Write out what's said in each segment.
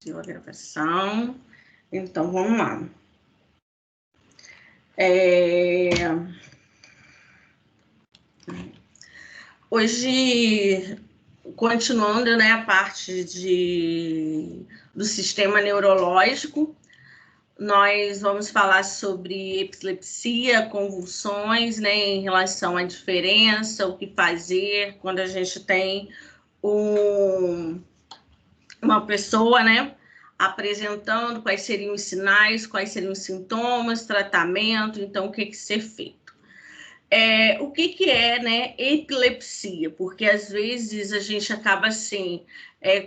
Iniciou a gravação. Então, vamos lá. Hoje, continuando, né, a parte do sistema neurológico, nós vamos falar sobre epilepsia, convulsões, né, em relação à diferença, o que fazer quando a gente tem uma pessoa, né, apresentando quais seriam os sinais, quais seriam os sintomas, tratamento, então o que ser feito. O que é, né, epilepsia? Porque às vezes a gente acaba assim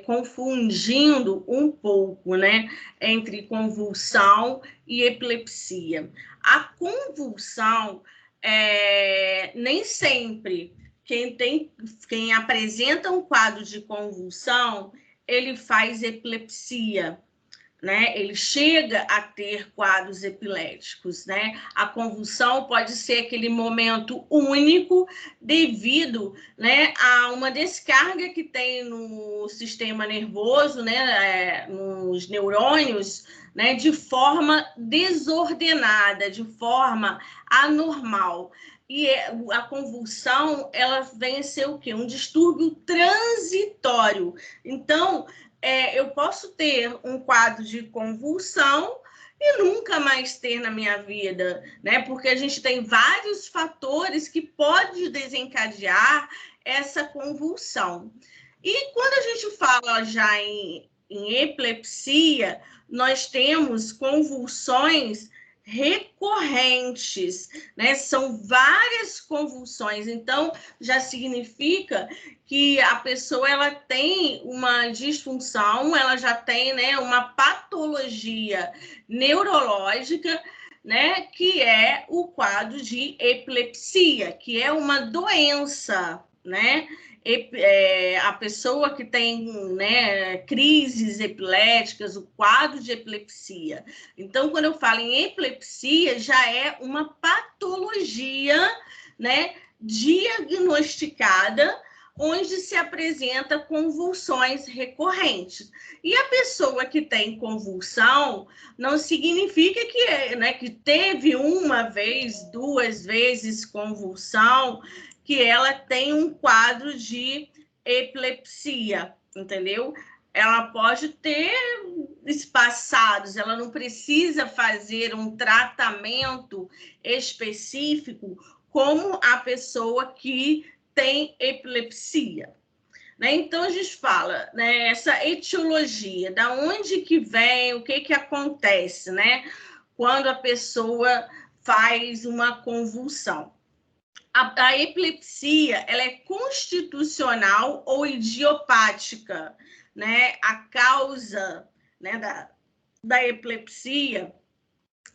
confundindo um pouco, né, entre convulsão e epilepsia. A convulsão nem sempre quem apresenta um quadro de convulsão ele faz epilepsia, né? Ele chega a ter quadros epiléticos, né? A convulsão pode ser aquele momento único devido, né, a uma descarga que tem no sistema nervoso, né, nos neurônios, né, de forma desordenada, de forma anormal. E a convulsão, ela vem a ser o quê? Um distúrbio transitório. Então, eu posso ter um quadro de convulsão e nunca mais ter na minha vida, né? Porque a gente tem vários fatores que podem desencadear essa convulsão. E quando a gente fala já em epilepsia, nós temos convulsões recorrentes, né? São várias convulsões, então já significa que a pessoa ela tem uma disfunção, ela já tem, né, uma patologia neurológica, né, que é o quadro de epilepsia, que é uma doença, né? A pessoa que tem, né, crises epiléticas, o quadro de epilepsia. Então, quando eu falo em epilepsia, já é uma patologia, né, diagnosticada, onde se apresenta convulsões recorrentes. E a pessoa que tem convulsão não significa que teve uma vez, duas vezes convulsão, que ela tem um quadro de epilepsia, entendeu? Ela pode ter espaçados, ela não precisa fazer um tratamento específico como a pessoa que tem epilepsia. Né? Então, a gente fala, né, essa etiologia, da onde que vem, o que acontece, né, quando a pessoa faz uma convulsão. A epilepsia, ela é constitucional ou idiopática, né? A causa, né, da epilepsia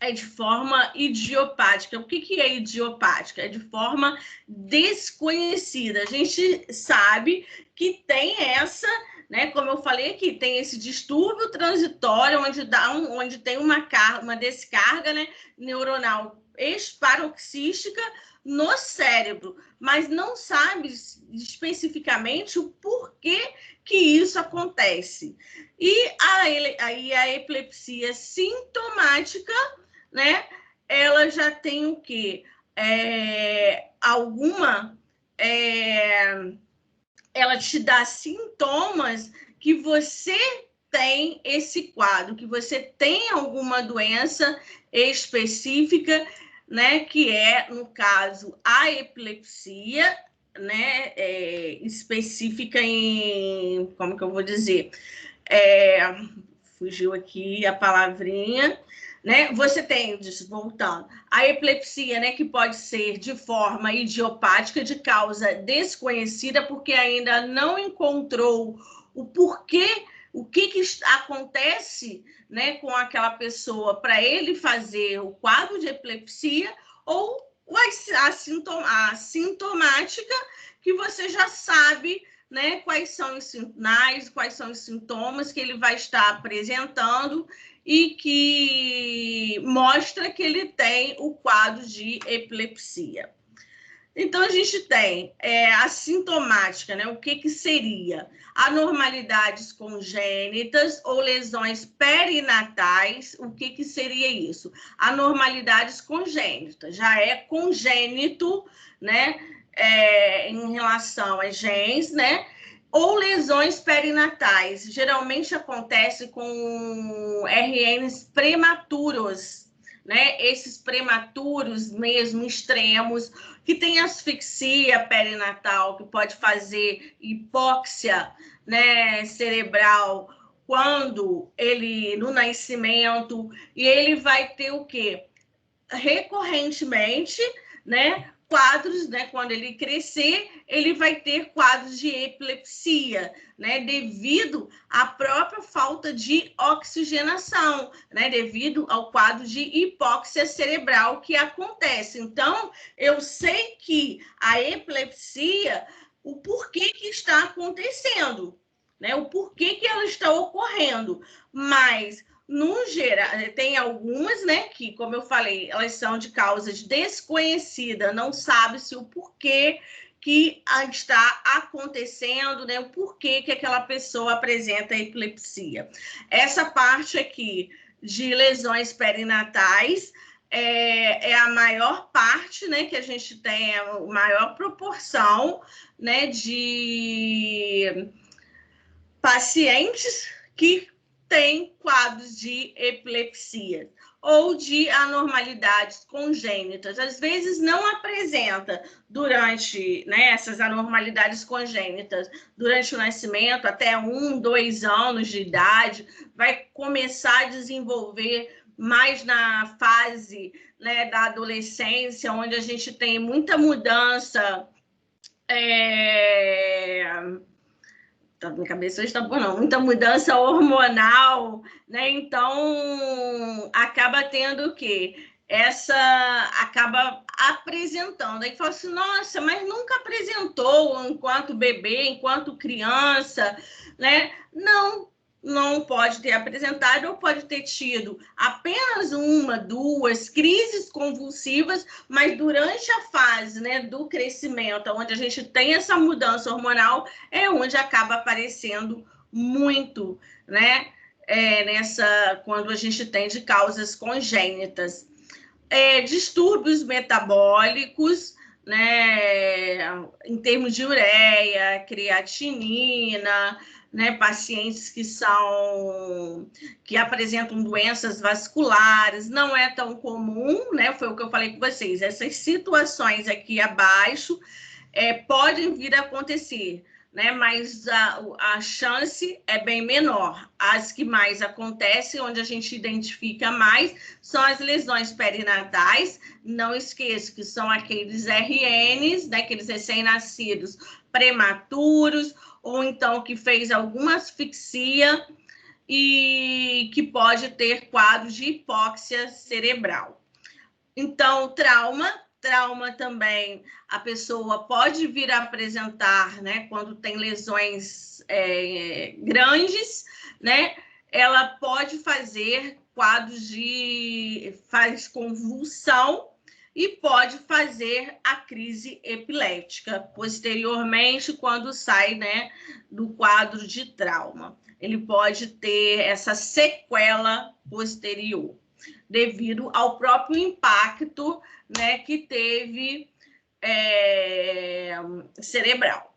é de forma idiopática. O que é idiopática? É de forma desconhecida. A gente sabe que tem essa, né, como eu falei aqui, tem esse distúrbio transitório onde tem uma descarga, né, neuronal esparoxística no cérebro, mas não sabe especificamente o porquê que isso acontece. E a epilepsia sintomática, né, ela já tem o quê? Ela te dá sintomas que você tem esse quadro, que você tem alguma doença específica, né, que é, no caso, a epilepsia, né, específica em, como que eu vou dizer? Fugiu aqui a palavrinha, né? Você tem, voltando, a epilepsia, né, que pode ser de forma idiopática, de causa desconhecida, porque ainda não encontrou o porquê, o que acontece, né, com aquela pessoa para ele fazer o quadro de epilepsia, ou a sintomática, que você já sabe, né, quais são os sinais, quais são os sintomas que ele vai estar apresentando e que mostra que ele tem o quadro de epilepsia. Então, a gente tem a sintomática, né? O que seria? Anormalidades congênitas ou lesões perinatais. O que seria isso? Anormalidades congênitas. Já é congênito, né? Em relação a genes, né? Ou lesões perinatais. Geralmente acontece com RNs prematuros, né? Esses prematuros mesmo extremos, que tem asfixia perinatal, que pode fazer hipóxia, né, cerebral quando ele no nascimento, e ele vai ter o quê? Recorrentemente, né, quadros, né, quando ele crescer, ele vai ter quadros de epilepsia, né, devido à própria falta de oxigenação, né, devido ao quadro de hipóxia cerebral que acontece. Então, eu sei que a epilepsia, o porquê que está acontecendo, né, o porquê que ela está ocorrendo, mas no geral, tem algumas, né, que, como eu falei, elas são de causas desconhecidas, não sabe-se o porquê que está acontecendo, né, o porquê que aquela pessoa apresenta epilepsia. Essa parte aqui de lesões perinatais é a maior parte, né, que a gente tem, a maior proporção, né, de pacientes que têm quadros de epilepsia ou de anormalidades congênitas. Às vezes não apresenta durante, né, essas anormalidades congênitas durante o nascimento, até 1, 2 anos de idade, vai começar a desenvolver mais na fase, né, da adolescência, onde a gente tem muita mudança minha cabeça está boa, não, muita mudança hormonal, né? Então, acaba tendo o quê? Acaba apresentando. Aí fala assim, nossa, mas nunca apresentou enquanto bebê, enquanto criança, né? Não pode ter apresentado ou pode ter tido apenas 1, 2 crises convulsivas, mas durante a fase, né, do crescimento, onde a gente tem essa mudança hormonal, é onde acaba aparecendo muito, né, quando a gente tem de causas congênitas. Distúrbios metabólicos, né, em termos de ureia, creatinina, né, pacientes que apresentam doenças vasculares, não é tão comum, né? Foi o que eu falei com vocês. Essas situações aqui abaixo podem vir a acontecer, né? Mas a chance é bem menor. As que mais acontecem, onde a gente identifica mais, são as lesões perinatais. Não esqueça que são aqueles RNs, né? Aqueles recém-nascidos prematuros, ou então que fez alguma asfixia e que pode ter quadros de hipóxia cerebral. Então, trauma também, a pessoa pode vir a apresentar, né, quando tem lesões grandes, né, ela pode fazer quadros faz convulsão e pode fazer a crise epilética posteriormente, quando sai, né, do quadro de trauma. Ele pode ter essa sequela posterior, devido ao próprio impacto, né, que teve cerebral.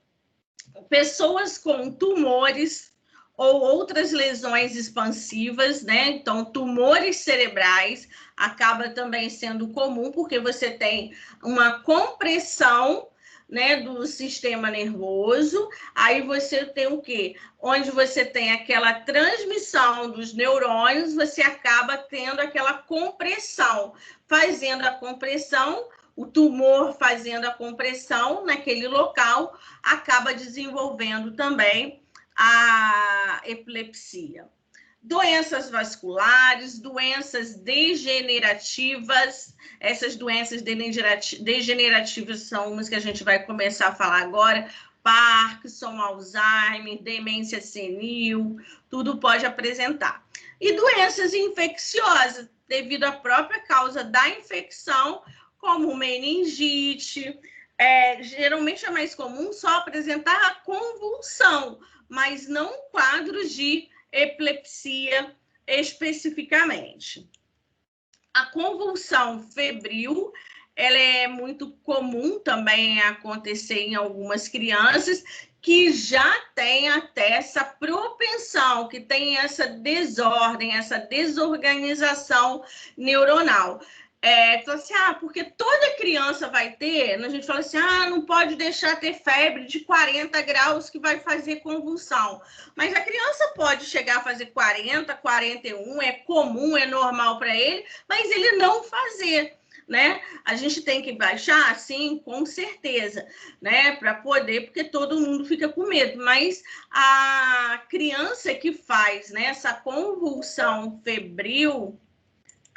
Pessoas com tumores ou outras lesões expansivas, né? Então, tumores cerebrais acaba também sendo comum, porque você tem uma compressão, né, do sistema nervoso. Aí você tem o quê? Onde você tem aquela transmissão dos neurônios, você acaba tendo aquela compressão. Fazendo a compressão, o tumor fazendo a compressão naquele local, acaba desenvolvendo também a epilepsia. Doenças vasculares, doenças degenerativas. Essas doenças degenerativas são umas que a gente vai começar a falar agora. Parkinson, Alzheimer, demência senil, tudo pode apresentar. E doenças infecciosas, devido à própria causa da infecção, como meningite, Geralmente é mais comum só apresentar a convulsão, mas não quadros de epilepsia especificamente. A convulsão febril, ela é muito comum também acontecer em algumas crianças que já têm até essa propensão, que tem essa desordem, essa desorganização neuronal. Então, assim, porque toda criança vai ter, a gente fala assim, não pode deixar ter febre de 40 graus que vai fazer convulsão. Mas a criança pode chegar a fazer 40, 41, é comum, é normal para ele, mas ele não fazer, né? A gente tem que baixar, sim, com certeza, né? Para poder, porque todo mundo fica com medo, mas a criança que faz, né, essa convulsão febril,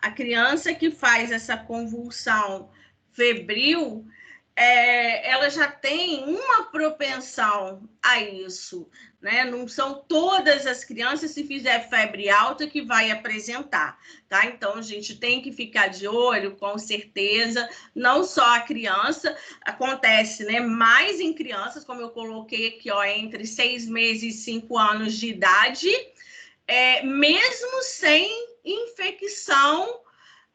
a criança que faz essa convulsão febril, ela já tem uma propensão a isso, né? Não são todas as crianças, se fizer febre alta, que vai apresentar, tá? Então, a gente tem que ficar de olho, com certeza, não só a criança, acontece, né, mais em crianças, como eu coloquei aqui, ó, entre 6 meses e 5 anos de idade, mesmo sem infecção,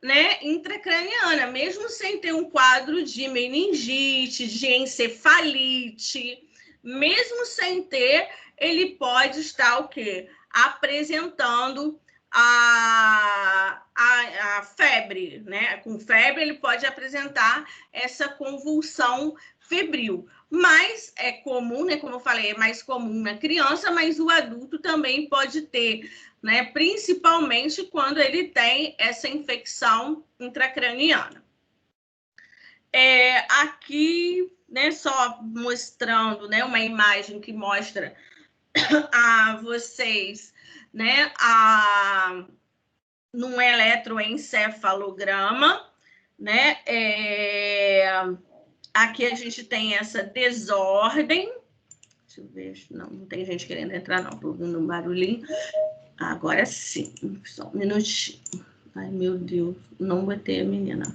né, intracraniana, mesmo sem ter um quadro de meningite, de encefalite, mesmo sem ter, ele pode estar o quê? Apresentando a febre, né? Com febre, ele pode apresentar essa convulsão febril. Mas é comum, né? Como eu falei, é mais comum na criança, mas o adulto também pode ter, né? Principalmente quando ele tem essa infecção intracraniana. Aqui, né, só mostrando, né, uma imagem que mostra a vocês, né, num eletroencefalograma, né, aqui a gente tem essa desordem. Deixa eu ver, não tem gente querendo entrar, não, tô ouvindo um barulhinho. Agora sim, só um minutinho. Ai, meu Deus, não botei a menina.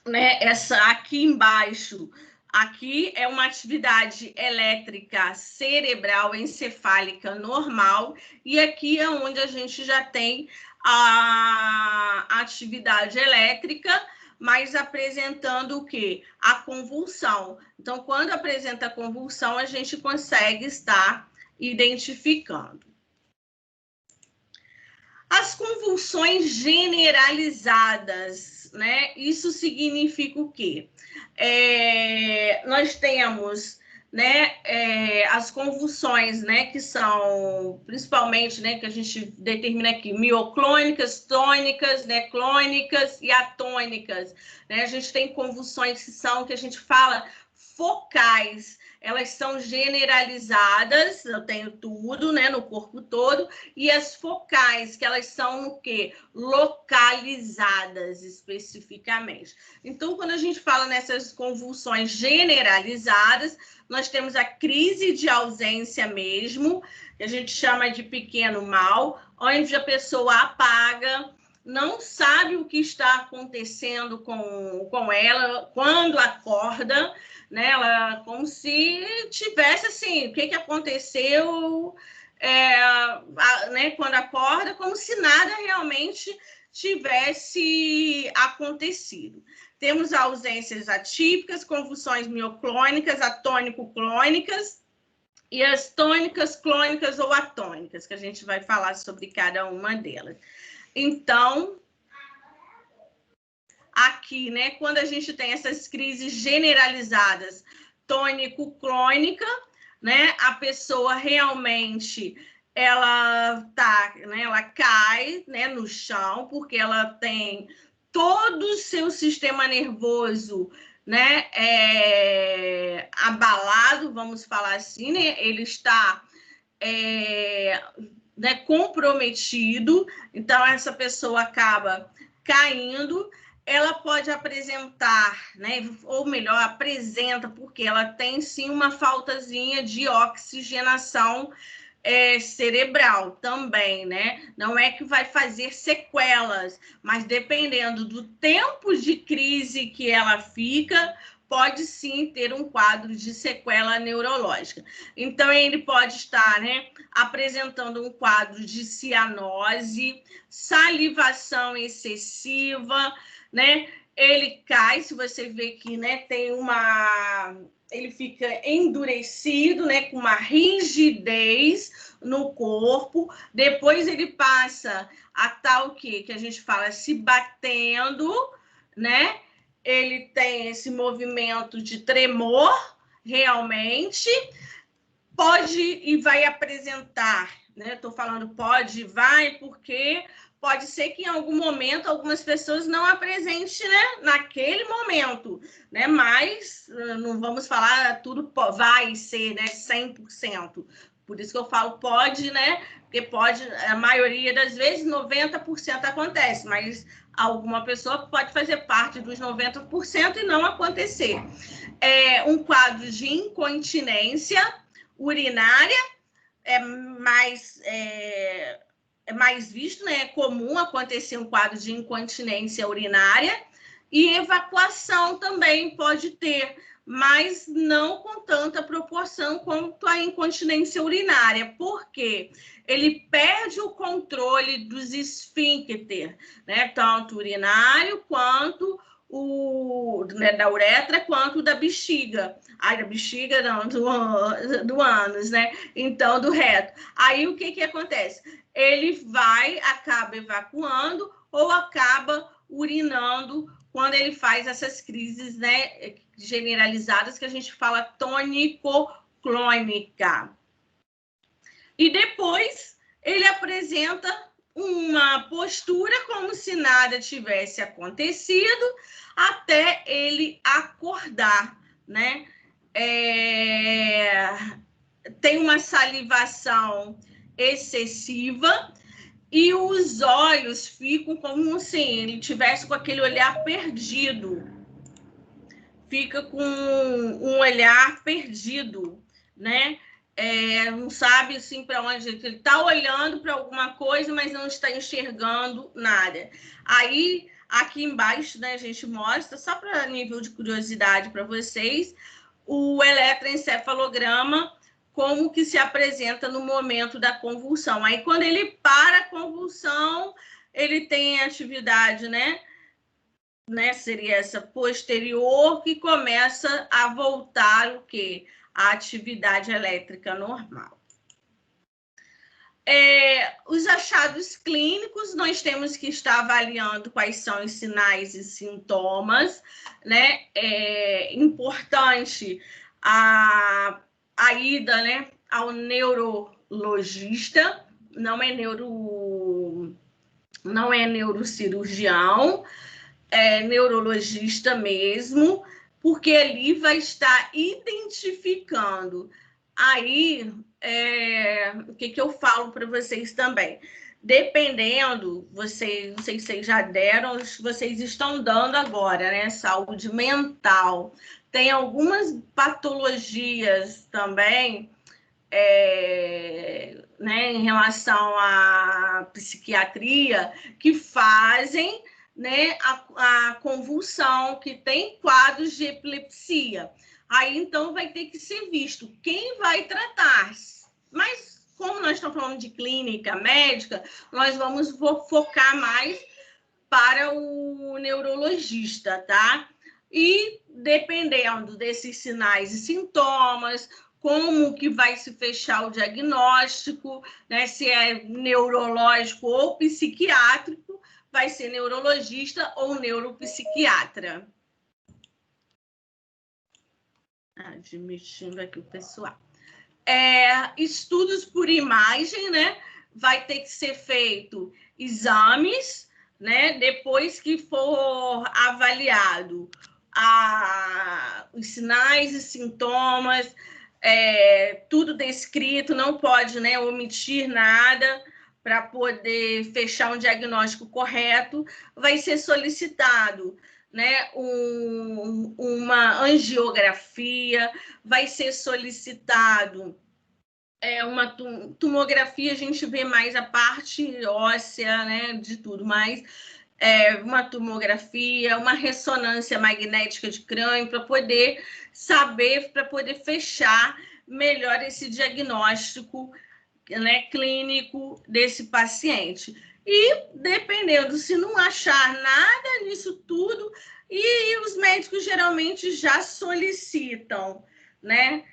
Né, essa aqui embaixo, aqui é uma atividade elétrica cerebral encefálica normal, e aqui é onde a gente já tem a atividade elétrica, mas apresentando o quê? A convulsão. Então, quando apresenta a convulsão, a gente consegue estar identificando. As convulsões generalizadas, né? Isso significa o quê? Nós temos, né, as convulsões, né, que são principalmente, né, que a gente determina aqui, mioclônicas, tônicas, né, clônicas e atônicas, né? A gente tem convulsões que são, que a gente fala, focais. Elas são generalizadas, eu tenho tudo, né, no corpo todo, e as focais, que elas são no quê? Localizadas especificamente. Então, quando a gente fala nessas convulsões generalizadas, nós temos a crise de ausência mesmo, que a gente chama de pequeno mal, onde a pessoa apaga, não sabe o que está acontecendo com ela quando acorda, né? Ela como se tivesse assim, o que aconteceu, né? Quando acorda, como se nada realmente tivesse acontecido. Temos ausências atípicas, convulsões mioclônicas, atônico-clônicas e as tônicas, clônicas ou atônicas, que a gente vai falar sobre cada uma delas. Então, aqui, né, quando a gente tem essas crises generalizadas, tônico-clônica, né, a pessoa realmente, ela cai, né, no chão, porque ela tem todo o seu sistema nervoso, né, abalado, vamos falar assim, né, ele está né, comprometido, então essa pessoa acaba caindo. Ela pode apresentar, né, ou melhor, apresenta, porque ela tem sim uma faltazinha de oxigenação cerebral também, né? Não é que vai fazer sequelas, mas dependendo do tempo de crise que ela fica, pode sim ter um quadro de sequela neurológica. Então, ele pode estar, né, apresentando um quadro de cianose, salivação excessiva, né? Ele cai, se você vê que, né, tem uma... Ele fica endurecido, né, com uma rigidez no corpo. Depois ele passa a tal que a gente fala se batendo, né? Ele tem esse movimento de tremor, realmente. Pode e vai apresentar, né? Estou falando pode e vai, porque pode ser que em algum momento algumas pessoas não apresentem, né, naquele momento, né? Mas não vamos falar tudo vai ser, né, 100%. Por isso que eu falo pode, né? Porque pode, a maioria das vezes, 90% acontece, mas alguma pessoa pode fazer parte dos 90% e não acontecer. Um quadro de incontinência urinária é mais visto, né? É comum acontecer um quadro de incontinência urinária, e evacuação também pode ter, mas não com tanta proporção quanto a incontinência urinária. Por quê? Ele perde o controle dos esfíncter, né? Tanto urinário quanto né, da uretra, quanto da bexiga. Ai, da bexiga não, do ânus, né? Então, do reto. Aí, o que acontece? Ele acaba evacuando ou acaba urinando quando ele faz essas crises, né, generalizadas, que a gente fala tônico-clônica. E depois ele apresenta uma postura como se nada tivesse acontecido até ele acordar, né? Tem uma salivação excessiva e os olhos ficam como se ele tivesse com aquele olhar perdido. Fica com um olhar perdido, né? Não sabe assim para onde ele está olhando para alguma coisa, mas não está enxergando nada. Aí, aqui embaixo, né, a gente mostra, só para nível de curiosidade para vocês, o eletroencefalograma, como que se apresenta no momento da convulsão. Aí, quando ele para a convulsão, ele tem atividade, né? Seria essa posterior, que começa a voltar o quê? A atividade elétrica normal. Os achados clínicos, nós temos que estar avaliando quais são os sinais e sintomas, né? É importante a ida, né, ao neurologista, não é neurocirurgião, neurologista mesmo, porque ele vai estar identificando. Aí, o que eu falo para vocês também? Dependendo, não sei se vocês já deram, vocês estão dando agora, né? Saúde mental. Tem algumas patologias também, né, em relação à psiquiatria, que fazem, né, a convulsão, que tem quadros de epilepsia. Aí, então, vai ter que ser visto quem vai tratar. Mas, como nós estamos falando de clínica médica, nós vamos focar mais para o neurologista, tá? E, dependendo desses sinais e sintomas, como que vai se fechar o diagnóstico, né? Se é neurológico ou psiquiátrico, vai ser neurologista ou neuropsiquiatra. Admitindo aqui o pessoal. Estudos por imagem, né? Vai ter que ser feito exames, né? Depois que for avaliado os sinais e sintomas, tudo descrito, não pode, né, omitir nada para poder fechar um diagnóstico correto, vai ser solicitado, né, uma angiografia, vai ser solicitado uma tomografia, a gente vê mais a parte óssea, né, de tudo, mas uma tomografia, uma ressonância magnética de crânio, para poder saber, para poder fechar melhor esse diagnóstico, né, clínico desse paciente. E, dependendo, se não achar nada nisso tudo, e os médicos geralmente já solicitam, né?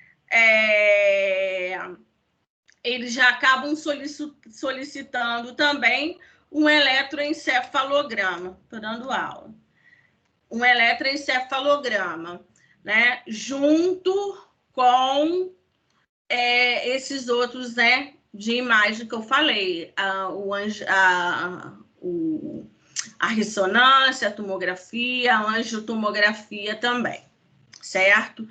Eles já acabam solicitando também um eletroencefalograma. Estou dando aula. Um eletroencefalograma, né? Junto com esses outros, né? De imagem que eu falei, a ressonância, a tomografia, a angiotomografia também, certo?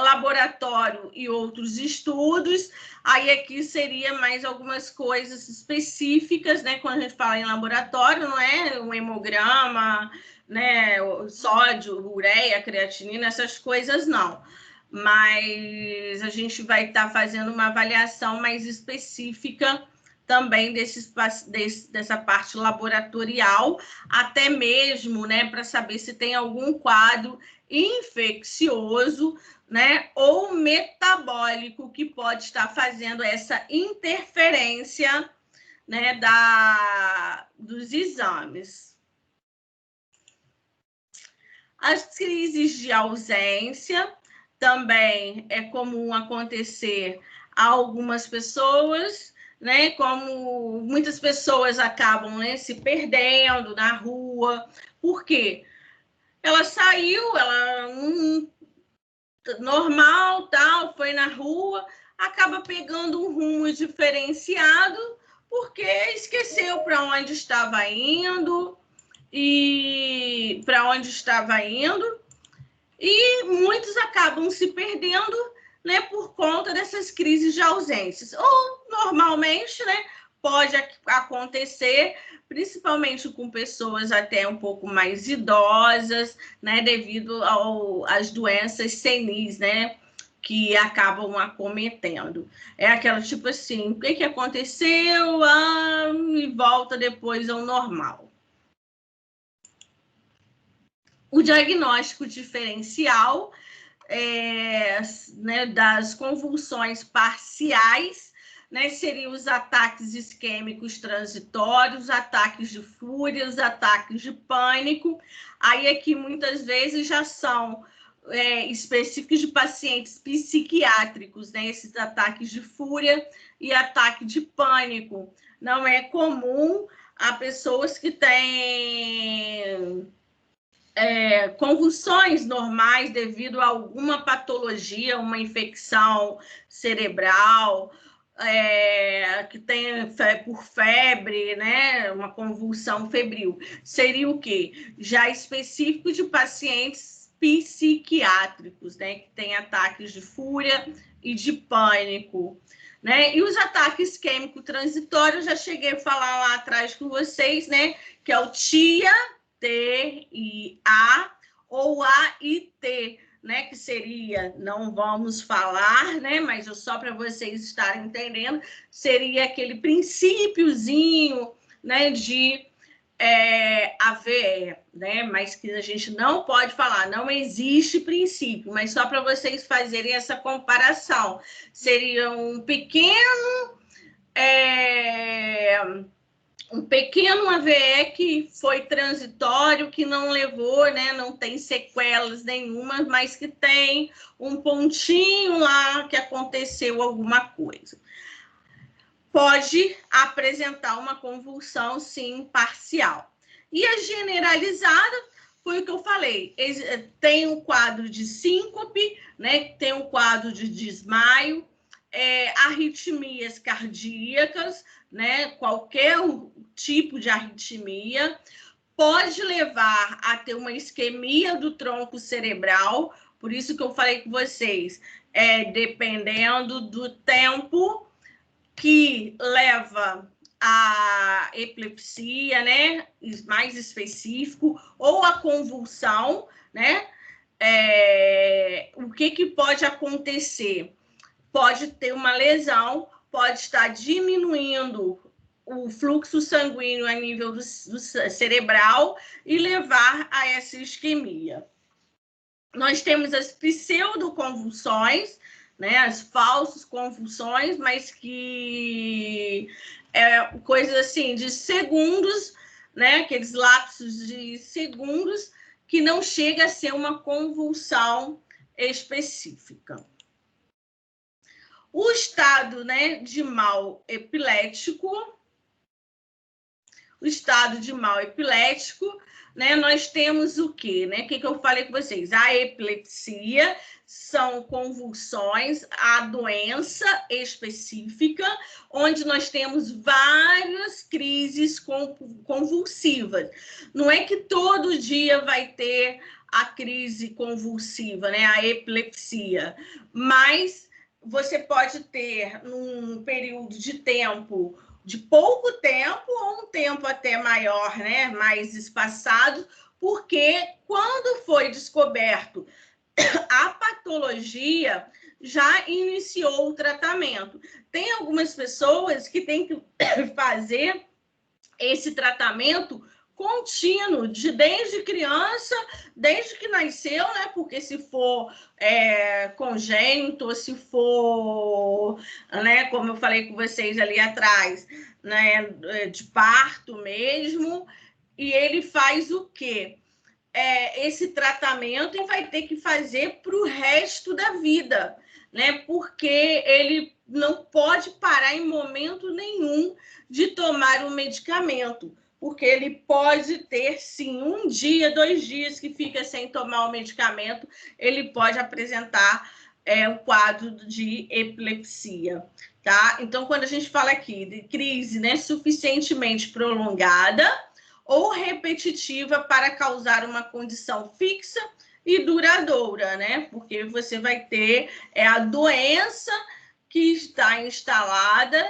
Laboratório e outros estudos, aí aqui seria mais algumas coisas específicas, né? Quando a gente fala em laboratório, não é um hemograma, né? Sódio, ureia, creatinina, essas coisas não. Mas a gente vai estar fazendo uma avaliação mais específica também dessa parte laboratorial, até mesmo, né, para saber se tem algum quadro infeccioso, né, ou metabólico que pode estar fazendo essa interferência, né, dos exames. As crises de ausência também é comum acontecer a algumas pessoas, né? Como muitas pessoas acabam, né, se perdendo na rua. Por quê? Ela saiu, ela normal, tal, foi na rua, acaba pegando um rumo diferenciado, porque esqueceu para onde estava indo, e muitos acabam se perdendo, né, por conta dessas crises de ausências. Ou, normalmente, né, pode acontecer, principalmente com pessoas até um pouco mais idosas, né, devido às doenças senis, né, que acabam acometendo. É aquela tipo assim, o que aconteceu? E volta depois ao normal. O diagnóstico diferencial né, das convulsões parciais, né, seriam os ataques isquêmicos transitórios, ataques de fúria, os ataques de pânico. Aí aqui muitas vezes já são específicos de pacientes psiquiátricos, né, esses ataques de fúria e ataque de pânico. Não é comum a pessoas que têm convulsões normais devido a alguma patologia, uma infecção cerebral, que tem por febre, né, uma convulsão febril. Seria o quê? Já específico de pacientes psiquiátricos, né, que têm ataques de fúria e de pânico. Né? E os ataques químico-transitórios, já cheguei a falar lá atrás com vocês, né, que é o TIA, T-I-A ou A-I-T, né? Que seria, não vamos falar, né? Mas só para vocês estarem entendendo, seria aquele princípiozinho, né? De AVE, né? Mas que a gente não pode falar, não existe princípio, mas só para vocês fazerem essa comparação. Seria um pequeno AVE que foi transitório, que não levou, né, não tem sequelas nenhuma, mas que tem um pontinho lá que aconteceu alguma coisa. Pode apresentar uma convulsão, sim, parcial. E a generalizada foi o que eu falei, tem um quadro de síncope, né, tem um quadro de desmaio, arritmias cardíacas, né, qualquer tipo de arritmia, pode levar a ter uma isquemia do tronco cerebral, por isso que eu falei com vocês, dependendo do tempo que leva a epilepsia, né, mais específico, ou a convulsão, né, o que pode acontecer? pode ter uma lesão, pode estar diminuindo o fluxo sanguíneo a nível do cerebral e levar a essa isquemia. Nós temos as pseudoconvulsões, né, as falsas convulsões, mas que é coisa assim de segundos, né, aqueles lapsos de segundos que não chega a ser uma convulsão específica. O estado, né, de mal epilético, né, nós temos o quê? Né? O que eu falei com vocês? A epilepsia são convulsões, a doença específica, onde nós temos várias crises convulsivas. Não é que todo dia vai ter a crise convulsiva, né, a epilepsia, mas você pode ter num período de tempo, de pouco tempo ou um tempo até maior, né, mais espaçado, porque quando foi descoberto a patologia, já iniciou o tratamento. Tem algumas pessoas que têm que fazer esse tratamento contínuo, desde criança, desde que nasceu, né? Porque se for congênito, se for, né, como eu falei com vocês ali atrás, né, de parto mesmo, e ele faz o quê? Esse tratamento e vai ter que fazer para o resto da vida, né? Porque ele não pode parar em momento nenhum de tomar o medicamento, porque ele pode ter, sim, 1 dia, 2 dias que fica sem tomar o medicamento, ele pode apresentar o quadro de epilepsia, tá? Então, quando a gente fala aqui de crise, né, suficientemente prolongada ou repetitiva para causar uma condição fixa e duradoura, né? Porque você vai ter a doença que está instalada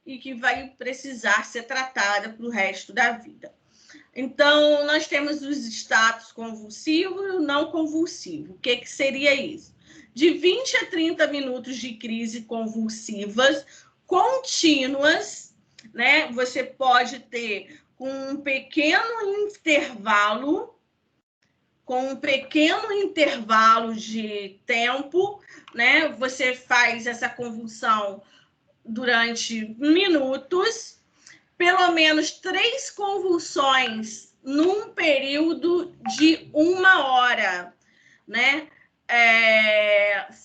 e que vai precisar ser tratada para o resto da vida. Então, nós temos os estados convulsivo e o não convulsivo. O que seria isso? De 20 a 30 minutos de crise convulsivas contínuas, né? Você pode ter com um pequeno intervalo de tempo, né? Você faz essa convulsão durante minutos, pelo menos 3 convulsões num período de 1 hora, né?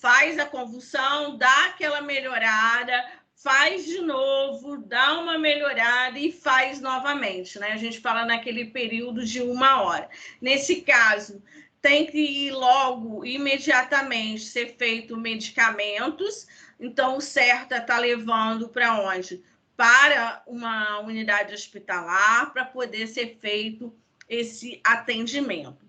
Faz a convulsão, dá aquela melhorada, faz de novo, dá uma melhorada e faz novamente, né? A gente fala naquele período de 1 hora. Nesse caso, tem que ir logo, imediatamente, ser feito medicamentos. Então, o certo é estar levando para onde? Para uma unidade hospitalar, para poder ser feito esse atendimento.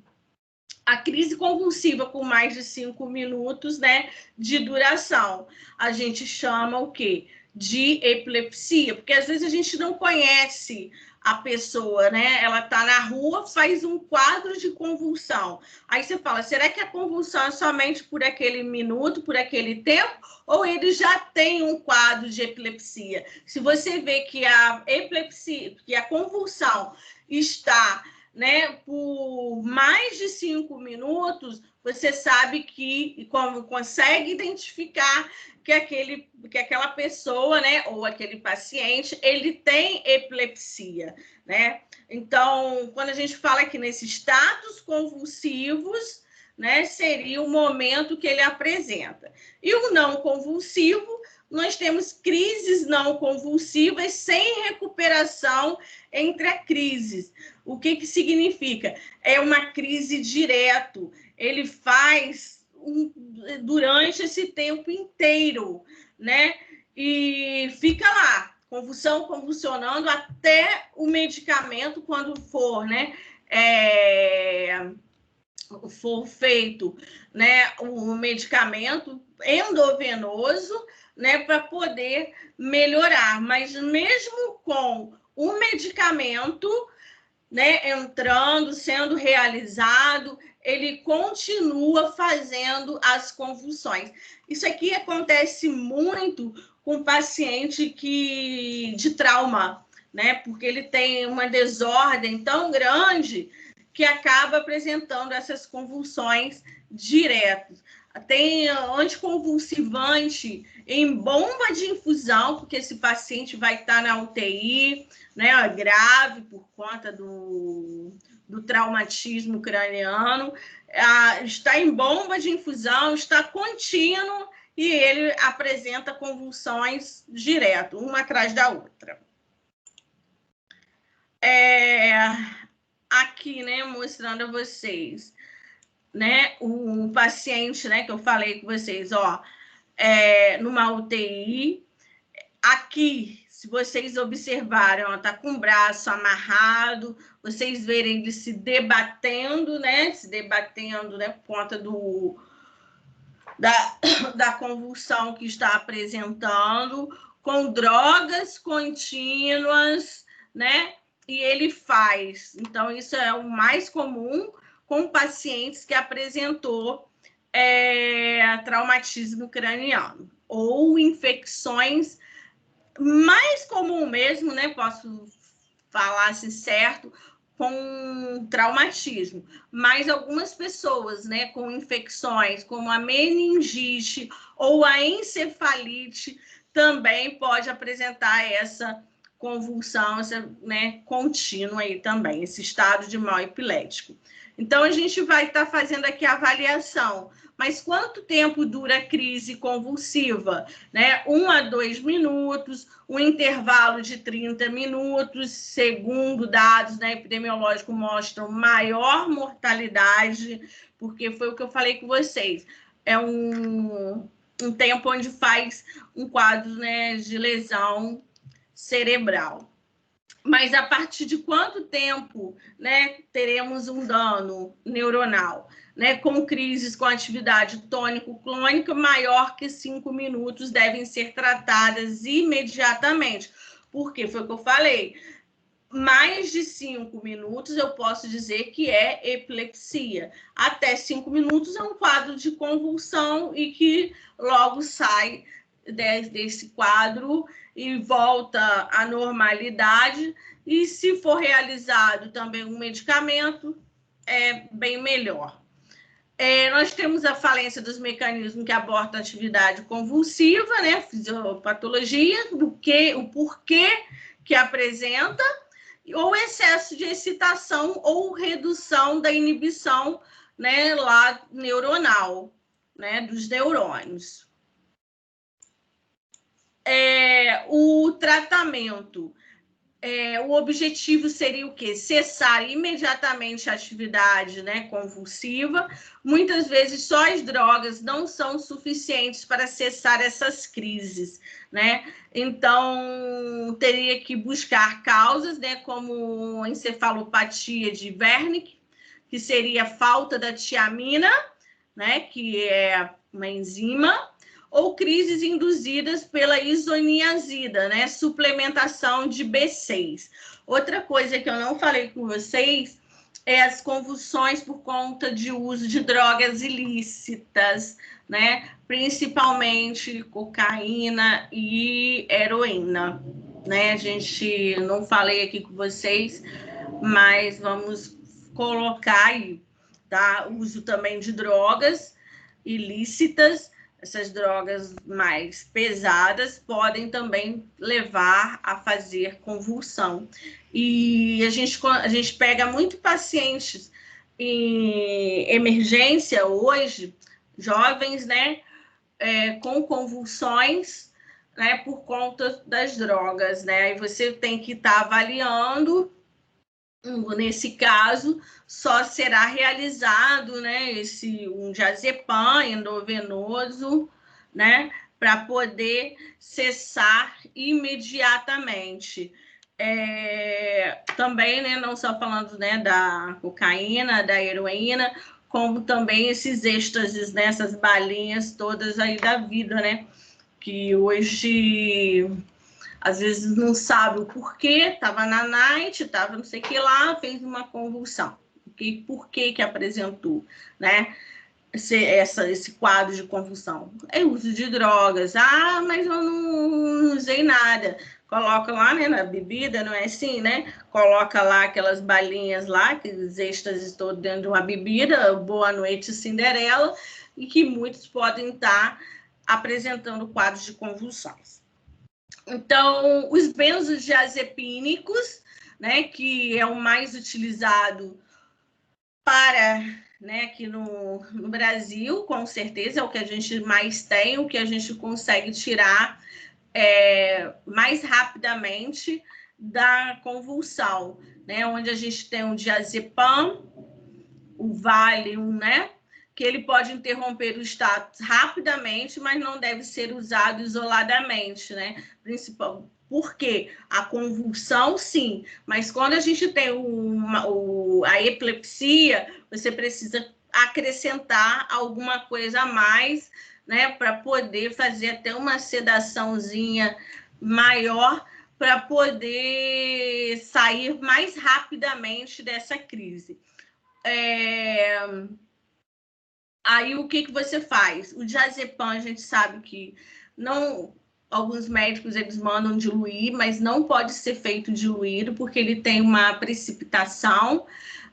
A crise convulsiva com mais de 5 minutos, né, de duração, a gente chama o quê? De epilepsia, porque às vezes a gente não conhece a pessoa, né? Ela tá na rua, faz um quadro de convulsão. Aí você fala, será que a convulsão é somente por aquele minuto, por aquele tempo, ou ele já tem um quadro de epilepsia? Se você vê que a epilepsia, que a convulsão está, né, por mais de 5 minutos, você sabe que, como consegue identificar que aquela pessoa, né, ou aquele paciente, ele tem epilepsia, né? Então, quando a gente fala aqui nesses estados convulsivos, né, seria o momento que ele apresenta. E o não convulsivo, nós temos crises não convulsivas sem recuperação entre as crises. O que significa? É uma crise direto. Ele faz durante esse tempo inteiro, né? E fica lá, convulsionando até o medicamento, quando for, né? For feito, né, o medicamento endovenoso, né, para poder melhorar. Mas mesmo com o medicamento, né, entrando, sendo realizado, ele continua fazendo as convulsões. Isso aqui acontece muito com paciente de trauma, né? Porque ele tem uma desordem tão grande que acaba apresentando essas convulsões direto. Tem anticonvulsivante em bomba de infusão, porque esse paciente vai estar na UTI, né, grave por conta do traumatismo craniano, está em bomba de infusão, está contínuo e ele apresenta convulsões direto, uma atrás da outra. Aqui, né, mostrando a vocês, né, o paciente, né, que eu falei com vocês, ó, numa UTI. Aqui, se vocês observarem, ó, tá com o braço amarrado, vocês verem ele se debatendo, né, por conta da convulsão que está apresentando, com drogas contínuas, né, e ele faz. Então, isso é o mais comum com pacientes que apresentou traumatismo craniano ou infecções, mais comum mesmo, né? Posso falar assim certo, com traumatismo, mas algumas pessoas, né, com infecções como a meningite ou a encefalite também pode apresentar essa convulsão, essa, né, contínua aí também, esse estado de mal epilético. Então, a gente vai estar fazendo aqui a avaliação. Mas quanto tempo dura a crise convulsiva? Né? 1 a 2 minutos, um intervalo de 30 minutos, segundo dados, né, epidemiológicos, mostram maior mortalidade, porque foi o que eu falei com vocês. É um tempo onde faz um quadro, né, de lesão cerebral. Mas a partir de quanto tempo, né, teremos um dano neuronal, né, com crises com atividade tônico-clônica maior que 5 minutos, devem ser tratadas imediatamente. Porque foi o que eu falei, mais de 5 minutos eu posso dizer que é epilepsia. Até 5 minutos é um quadro de convulsão e que logo sai desse quadro e volta à normalidade, e se for realizado também um medicamento, é bem melhor. Nós temos a falência dos mecanismos que abortam a atividade convulsiva, né, fisiopatologia, o porquê que apresenta, ou excesso de excitação ou redução da inibição, né, lá neuronal, né, dos neurônios. O tratamento, o objetivo seria o quê? Cessar imediatamente a atividade, né, convulsiva. Muitas vezes só as drogas não são suficientes para cessar essas crises, né? Então, teria que buscar causas, né, como encefalopatia de Wernicke, que seria falta da tiamina, né, que é uma enzima, ou crises induzidas pela isoniazida, né? Suplementação de B6. Outra coisa que eu não falei com vocês é as convulsões por conta de uso de drogas ilícitas, né? Principalmente cocaína e heroína, né? A gente não falei aqui com vocês, mas vamos colocar aí, tá? O uso também de drogas ilícitas. Essas drogas mais pesadas podem também levar a fazer convulsão. E a gente pega muito pacientes em emergência hoje, jovens, né, com convulsões, né, por conta das drogas, né? E você tem que estar avaliando. Nesse caso, só será realizado, né, um diazepam endovenoso, né, para poder cessar imediatamente. Também, né, não só falando, né, da cocaína, da heroína, como também esses êxtases, né, essas balinhas todas aí da vida, né, que hoje às vezes não sabe o porquê, estava na night, estava não sei o que lá, fez uma convulsão. por que apresentou, né? Esse quadro de convulsão. É uso de drogas. Ah, mas eu não usei nada. Coloca lá, né, na bebida, não é assim, né? Coloca lá aquelas balinhas lá, aqueles êxtases todos dentro de uma bebida, Boa Noite Cinderela, e que muitos podem estar apresentando quadros de convulsões. Então, os benzodiazepínicos, né, que é o mais utilizado para, né, aqui no Brasil, com certeza, é o que a gente mais tem, o que a gente consegue tirar mais rapidamente da convulsão, né, onde a gente tem o diazepam, o Valium, né, que ele pode interromper o status rapidamente, mas não deve ser usado isoladamente, né, principalmente. Por quê? A convulsão, sim, mas quando a gente tem a epilepsia, você precisa acrescentar alguma coisa a mais, né, para poder fazer até uma sedaçãozinha maior, para poder sair mais rapidamente dessa crise. Aí, o que você faz? O diazepam, a gente sabe que não... Alguns médicos, eles mandam diluir, mas não pode ser feito diluído, porque ele tem uma precipitação,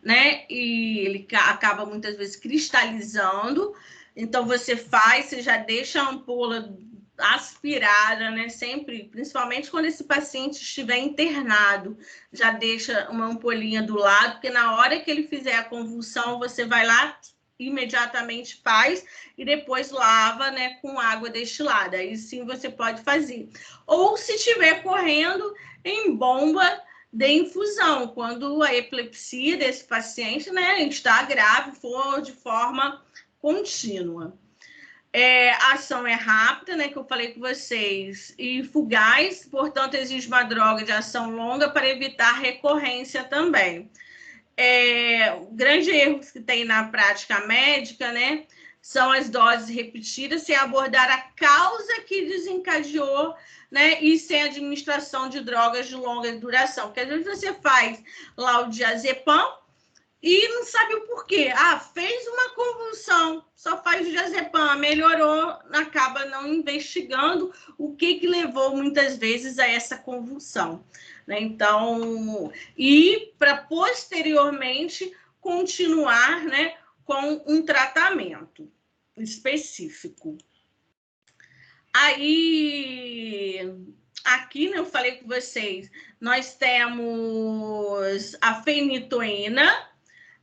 né? E ele acaba, muitas vezes, cristalizando. Então, você já deixa a ampola aspirada, né? Sempre, principalmente quando esse paciente estiver internado, já deixa uma ampolinha do lado, porque na hora que ele fizer a convulsão, você vai lá, imediatamente faz e depois lava, né, com água destilada. Aí sim você pode fazer. Ou se estiver correndo em bomba de infusão, quando a epilepsia desse paciente, né, está grave, for de forma contínua. A ação é rápida, né, que eu falei com vocês, e fugaz, portanto, exige uma droga de ação longa para evitar recorrência também. O grande erro que tem na prática médica, né, são as doses repetidas sem abordar a causa que desencadeou, né, e sem administração de drogas de longa duração. Porque às vezes você faz lá o diazepam e não sabe o porquê. Fez uma convulsão, só faz o diazepam, melhorou, acaba não investigando o que levou muitas vezes a essa convulsão. Então, e para posteriormente continuar, né, com um tratamento específico. Aí, aqui, né, eu falei com vocês, nós temos a fenitoína,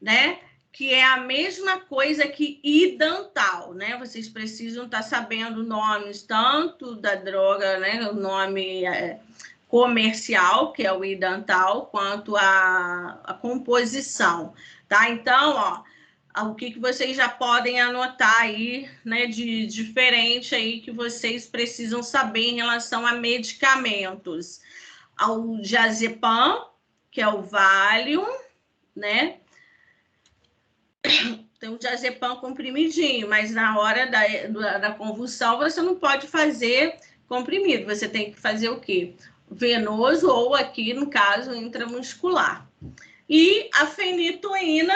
né, que é a mesma coisa que idantal, né? Vocês precisam estar sabendo nomes tanto da droga, né, o nome comercial, que é o idantal, quanto a composição, tá? Então, o que vocês já podem anotar aí, né, de diferente aí que vocês precisam saber em relação a medicamentos. O diazepam, que é o Valium, né? Tem um diazepam comprimidinho, mas na hora da convulsão você não pode fazer comprimido, você tem que fazer o quê? Venoso ou aqui, no caso, intramuscular. E a fenitoína,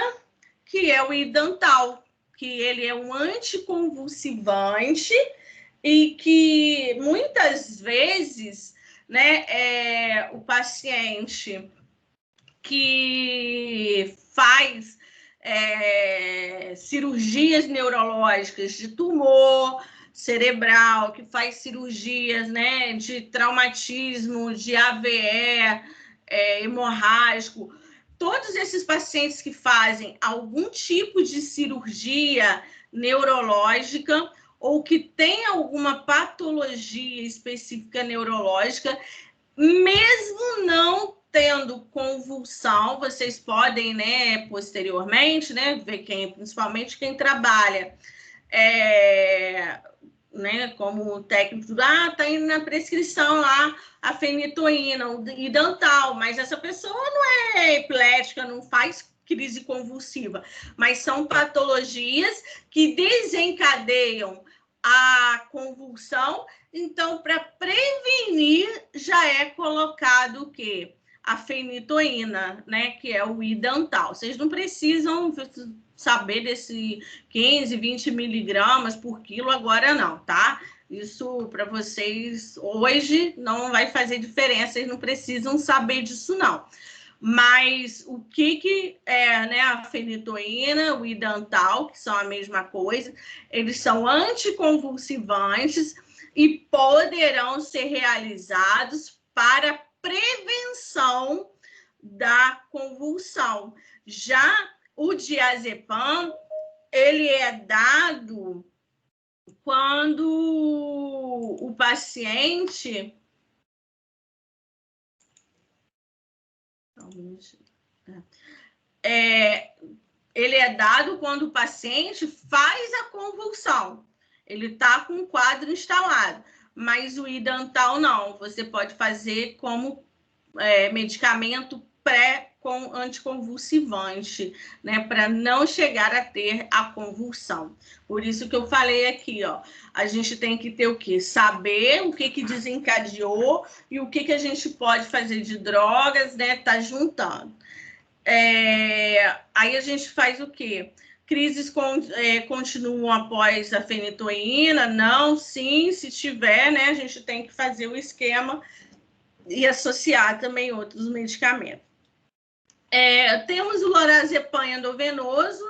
que é o idantal, que ele é um anticonvulsivante e que muitas vezes, né, o paciente que faz cirurgias neurológicas de tumor cerebral, que faz cirurgias, né, de traumatismo, de AVE, hemorrágico, todos esses pacientes que fazem algum tipo de cirurgia neurológica ou que tem alguma patologia específica neurológica, mesmo não tendo convulsão, vocês podem, né, posteriormente, né, ver principalmente quem trabalha, né, como técnico, tá indo na prescrição lá a fenitoína, o idantal, mas essa pessoa não é epilética, não faz crise convulsiva, mas são patologias que desencadeiam a convulsão. Então, para prevenir, já é colocado o quê? a fenitoína, né, que é o idantal. Vocês não precisam saber desse 15, 20 miligramas por quilo agora não, tá? Isso para vocês hoje não vai fazer diferença, vocês não precisam saber disso não. Mas o que é, né, a fenitoína, o idantal, que são a mesma coisa, eles são anticonvulsivantes e poderão ser realizados para prevenção da convulsão. Já o diazepam, ele é dado quando o paciente... ele é dado quando o paciente faz a convulsão. Ele está com o quadro instalado. Mas o idantal não. Você pode fazer como medicamento com anticonvulsivante, né, para não chegar a ter a convulsão. Por isso que eu falei aqui, ó, a gente tem que ter o quê? Saber o que desencadeou e o que a gente pode fazer de drogas, né, tá juntando. Aí a gente faz o quê? Crises continuam após a fenitoína? Não, sim, se tiver, né, a gente tem que fazer o esquema e associar também outros medicamentos. Temos o lorazepam endovenoso,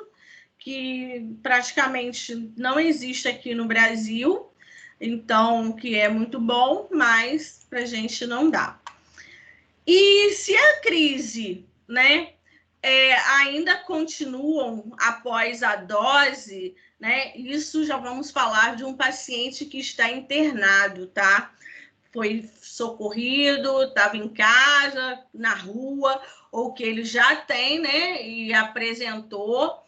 que praticamente não existe aqui no Brasil, então, que é muito bom, mas para a gente não dá. E se a crise, né, ainda continuam após a dose, né, isso já vamos falar de um paciente que está internado, tá? Foi socorrido, estava em casa, na rua, ou que ele já tem, né, e apresentou,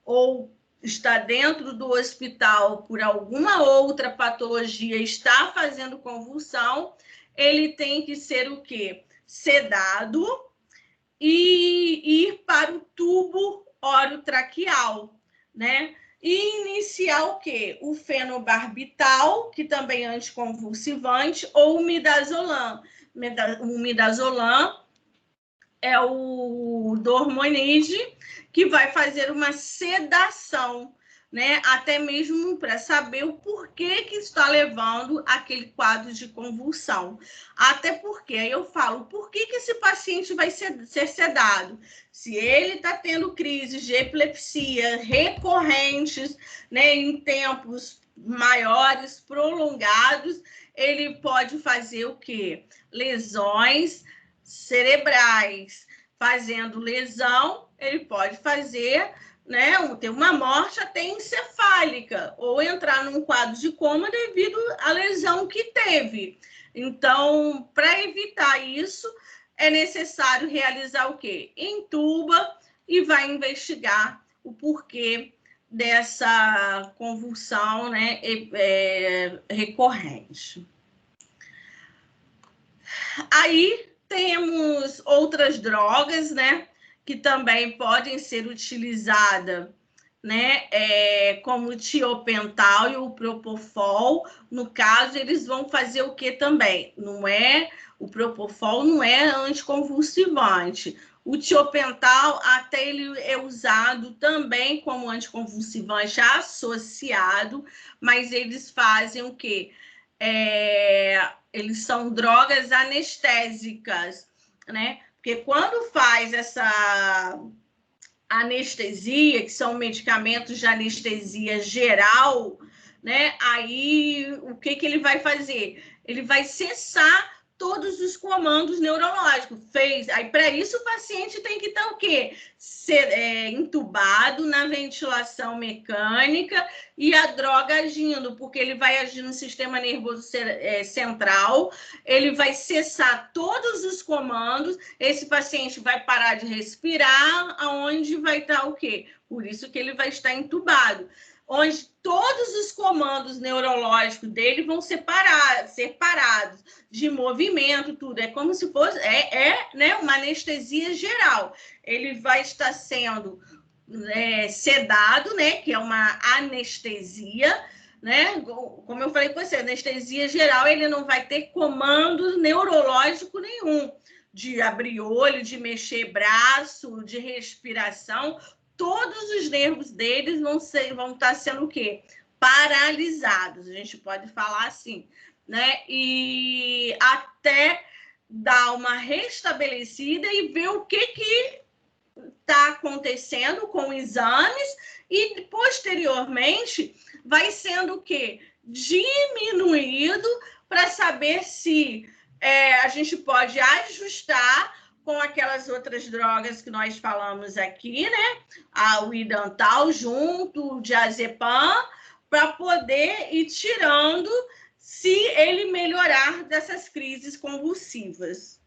ou está dentro do hospital por alguma outra patologia, está fazendo convulsão, ele tem que ser o quê? Sedado e ir para o tubo orotraqueal, né? E iniciar o quê? O fenobarbital, que também é anticonvulsivante, ou o midazolam. O midazolam é o dormonide, que vai fazer uma sedação, né? Até mesmo para saber o porquê que está levando aquele quadro de convulsão. Até porque, aí eu falo, por que esse paciente vai ser sedado? Se ele está tendo crises de epilepsia recorrentes, né, em tempos maiores, prolongados, ele pode fazer o quê? Lesões cerebrais. Fazendo lesão, ele pode fazer, né, ter uma morte até encefálica, ou entrar num quadro de coma devido à lesão que teve. Então, para evitar isso, é necessário realizar o quê? Intuba e vai investigar o porquê dessa convulsão, né, recorrente. Aí temos outras drogas, né, que também podem ser utilizadas, né, como o tiopental e o propofol. No caso, eles vão fazer o que também? O propofol não é anticonvulsivante. O tiopental, até ele é usado também como anticonvulsivante associado, mas eles fazem o quê? Eles são drogas anestésicas, né? Porque quando faz essa anestesia, que são medicamentos de anestesia geral, né? Aí o que ele vai fazer? Ele vai cessar todos os comandos neurológicos. Aí, para isso, o paciente tem que estar o quê? Ser entubado na ventilação mecânica e a droga agindo, porque ele vai agir no sistema nervoso central, ele vai cessar todos os comandos, esse paciente vai parar de respirar, aonde vai estar o quê? Por isso que ele vai estar entubado, onde todos os comandos neurológicos dele vão ser parados de movimento, tudo. É como se fosse né, uma anestesia geral. Ele vai estar sendo sedado, né, que é uma anestesia, né? Como eu falei com você, anestesia geral, ele não vai ter comando neurológico nenhum. de abrir olho, de mexer braço, de respiração, todos os nervos deles vão estar sendo o quê? Paralisados, a gente pode falar assim, né? E até dar uma restabelecida e ver o que está acontecendo com exames e, posteriormente, vai sendo o quê? Diminuído para saber se a gente pode ajustar com aquelas outras drogas que nós falamos aqui, né? O Idantal junto, o diazepam, para poder ir tirando se ele melhorar dessas crises convulsivas.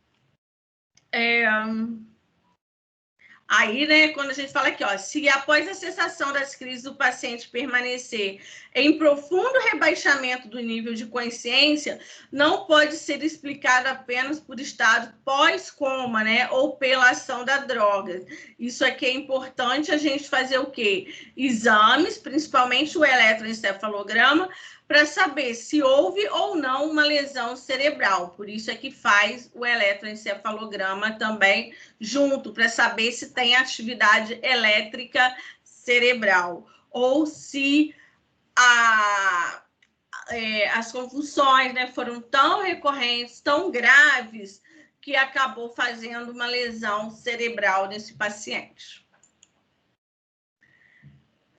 Aí, né, quando a gente fala aqui, ó, se após a cessação das crises o paciente permanecer em profundo rebaixamento do nível de consciência, não pode ser explicado apenas por estado pós-coma, né, ou pela ação da droga. Isso aqui é importante a gente fazer o quê? Exames, principalmente o eletroencefalograma, para saber se houve ou não uma lesão cerebral. Por isso é que faz o eletroencefalograma também junto, para saber se tem atividade elétrica cerebral ou se as convulsões, né, foram tão recorrentes, tão graves, que acabou fazendo uma lesão cerebral nesse paciente.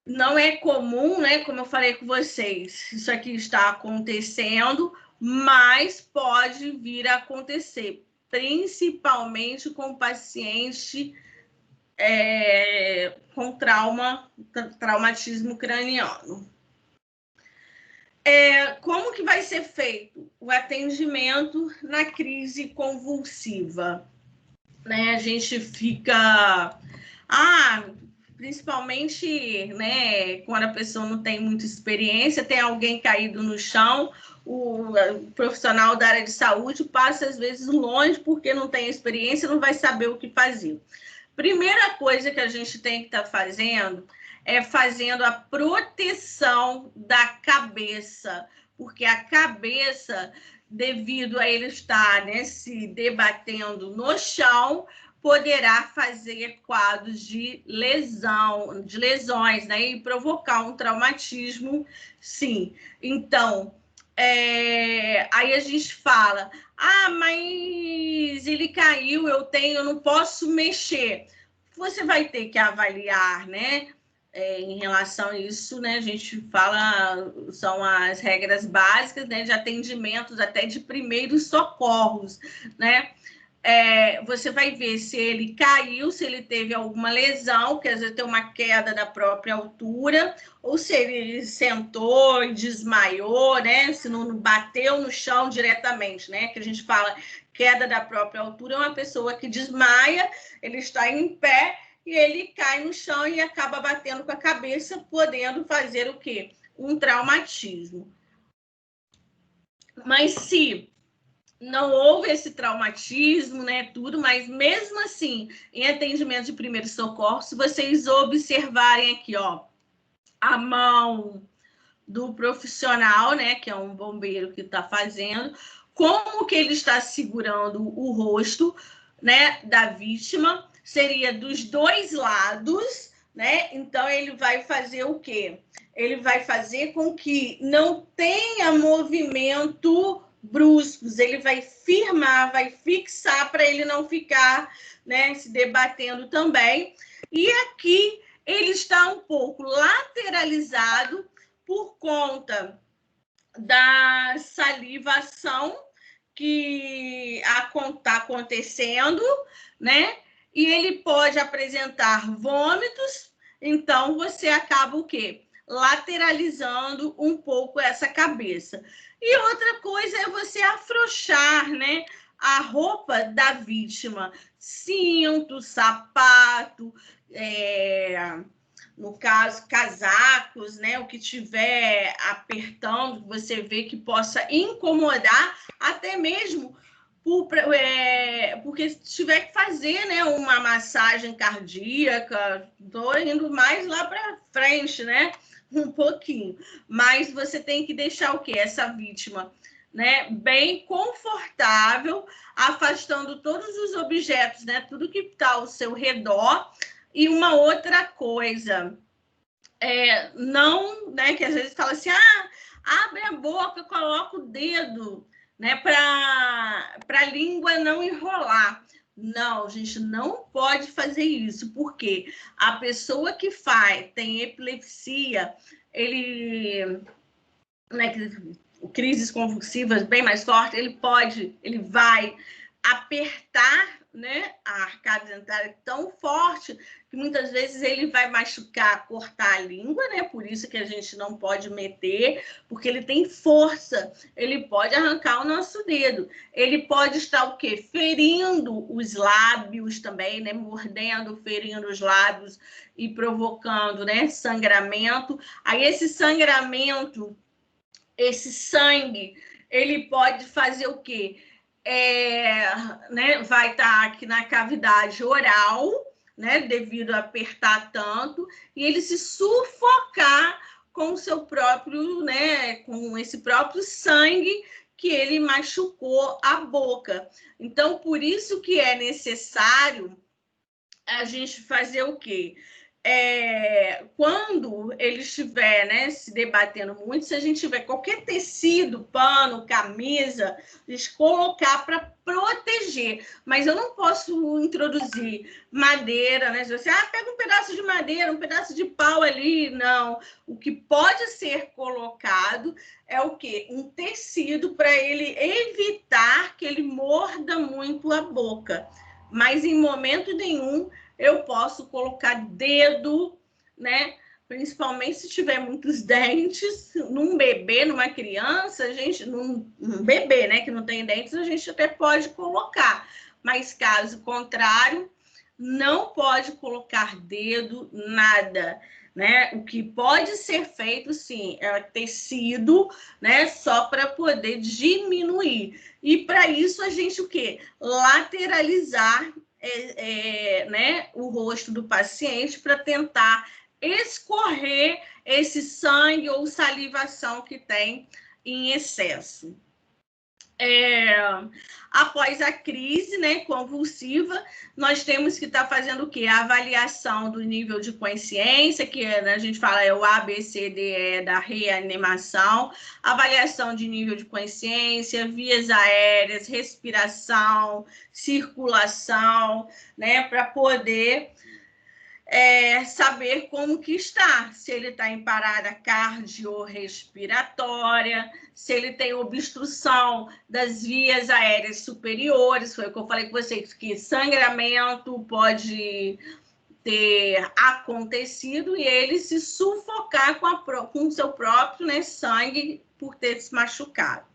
Não é comum, né? Como eu falei com vocês, isso aqui está acontecendo, mas pode vir a acontecer, principalmente com paciente com traumatismo craniano. Como que vai ser feito o atendimento na crise convulsiva? Né? A gente fica... principalmente, né, quando a pessoa não tem muita experiência, tem alguém caído no chão, o profissional da área de saúde passa, às vezes, longe porque não tem experiência, não vai saber o que fazer. Primeira coisa que a gente tem que estar fazendo é fazendo a proteção da cabeça, porque a cabeça, devido a ele estar, né, se debatendo no chão, poderá fazer quadros de lesões, né? E provocar um traumatismo, sim. Então, aí a gente fala, mas ele caiu, eu não posso mexer. Você vai ter que avaliar, né? Em relação a isso, né? A gente fala, são as regras básicas, né? De atendimentos até de primeiros socorros, né? Você vai ver se ele caiu, se ele teve alguma lesão, quer dizer, tem uma queda da própria altura, ou se ele sentou e desmaiou, né? Se não bateu no chão diretamente, né? Que a gente fala queda da própria altura, é uma pessoa que desmaia, ele está em pé e ele cai no chão e acaba batendo com a cabeça, podendo fazer o quê? Um traumatismo. Mas se não houve esse traumatismo, né, tudo, mas mesmo assim, em atendimento de primeiro socorro, se vocês observarem aqui, ó, a mão do profissional, né, que é um bombeiro que está fazendo, como que ele está segurando o rosto, né, da vítima, seria dos dois lados, né, então ele vai fazer o quê? Ele vai fazer com que não tenha movimento bruscos, ele vai firmar, vai fixar para ele não ficar, né, se debatendo também. E aqui ele está um pouco lateralizado por conta da salivação que está acontecendo, né? E ele pode apresentar vômitos, então você acaba o quê? Lateralizando um pouco essa cabeça. E outra coisa é você afrouxar, né, a roupa da vítima, cinto, sapato, no caso, casacos, né, o que tiver apertando, você vê que possa incomodar, até mesmo porque se tiver que fazer, né, uma massagem cardíaca, estou indo mais lá para frente, né? Um pouquinho, mas você tem que deixar o quê? Essa vítima né, bem confortável, afastando todos os objetos, né, tudo que está ao seu redor. E uma outra coisa, não, né, que às vezes fala assim, abre a boca, coloca o dedo, né, para a língua não enrolar. Não, a gente não pode fazer isso, porque a pessoa que tem epilepsia, ele, né, crises convulsivas bem mais fortes, ele vai apertar, né, a arcada dentária tão forte que muitas vezes ele vai machucar, cortar a língua, né? Por isso que a gente não pode meter, porque ele tem força, ele pode arrancar o nosso dedo. Ele pode estar o quê? Ferindo os lábios também, né? Mordendo, ferindo os lábios e provocando, né, sangramento. Aí esse sangramento, esse sangue, ele pode fazer o quê? Né, vai estar aqui na cavidade oral, né, devido a apertar tanto, e ele se sufocar com o seu próprio, né, com esse próprio sangue que ele machucou a boca. Então, por isso que é necessário a gente fazer o quê? Quando ele estiver, né, se debatendo muito, se a gente tiver qualquer tecido, pano, camisa, a gente colocar para proteger. Mas eu não posso introduzir madeira, né? Você pega um pedaço de madeira, um pedaço de pau ali. Não. O que pode ser colocado é o quê? Um tecido para ele evitar que ele morda muito a boca. Mas em momento nenhum eu posso colocar dedo, né? Principalmente se tiver muitos dentes, num bebê, numa criança, a gente, num bebê, né, que não tem dentes, a gente até pode colocar. Mas caso contrário, não pode colocar dedo, nada. Né? O que pode ser feito, sim, é tecido, né? Só para poder diminuir. E para isso a gente o quê? Lateralizar né, o rosto do paciente para tentar escorrer esse sangue ou salivação que tem em excesso. Após a crise, né, convulsiva, nós temos que estar fazendo o quê? A avaliação do nível de consciência, que né, a gente fala o ABCDE da reanimação, avaliação de nível de consciência, vias aéreas, respiração, circulação, né, para poder saber como que está, se ele está em parada cardiorrespiratória, se ele tem obstrução das vias aéreas superiores, foi o que eu falei com vocês, que sangramento pode ter acontecido e ele se sufocar com o seu próprio, né, sangue por ter se machucado.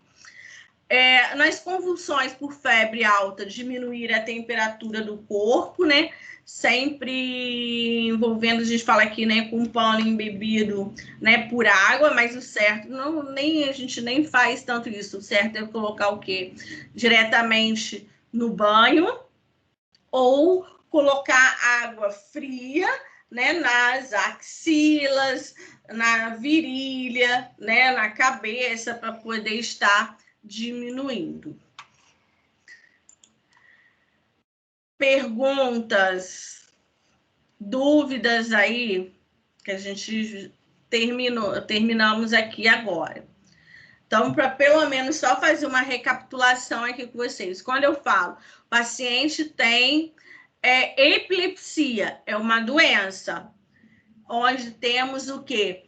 Nas convulsões por febre alta, diminuir a temperatura do corpo, né? Sempre envolvendo, a gente fala aqui, né, com pano embebido, né, por água, mas o certo, a gente nem faz tanto isso. O certo é colocar o quê? Diretamente no banho ou colocar água fria, né, nas axilas, na virilha, né, na cabeça, para poder estar diminuindo. Perguntas, dúvidas aí, que a gente terminamos aqui agora. Então, para pelo menos só fazer uma recapitulação aqui com vocês. Quando eu falo, o paciente tem epilepsia, é uma doença, onde temos o quê?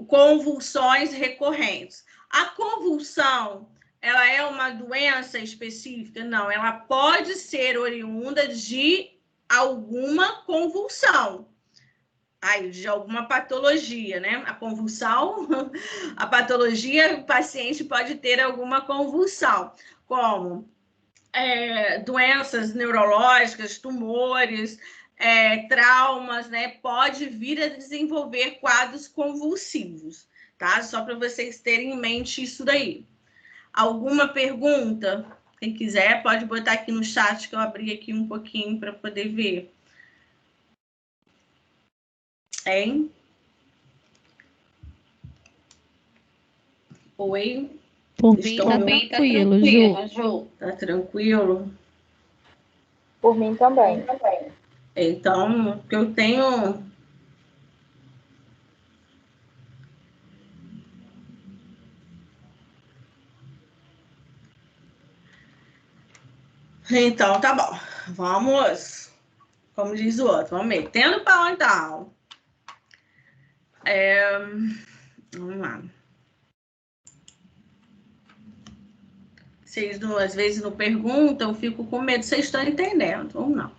Convulsões recorrentes. A convulsão, ela é uma doença específica? Não, ela pode ser oriunda de alguma convulsão, de alguma patologia, né? A convulsão, a patologia, o paciente pode ter alguma convulsão, como doenças neurológicas, tumores, traumas, né? Pode vir a desenvolver quadros convulsivos, tá? Só para vocês terem em mente isso daí. Alguma pergunta? Quem quiser, pode botar aqui no chat que eu abri aqui um pouquinho para poder ver. Hein? Oi? Por mim tá tranquilo, Ju. Tá tranquilo? Por mim também. Então, eu tenho... Então, tá bom. Vamos, como diz o outro, vamos metendo o pau então. Vamos lá. Vocês às vezes não perguntam, eu fico com medo, vocês estão entendendo ou não.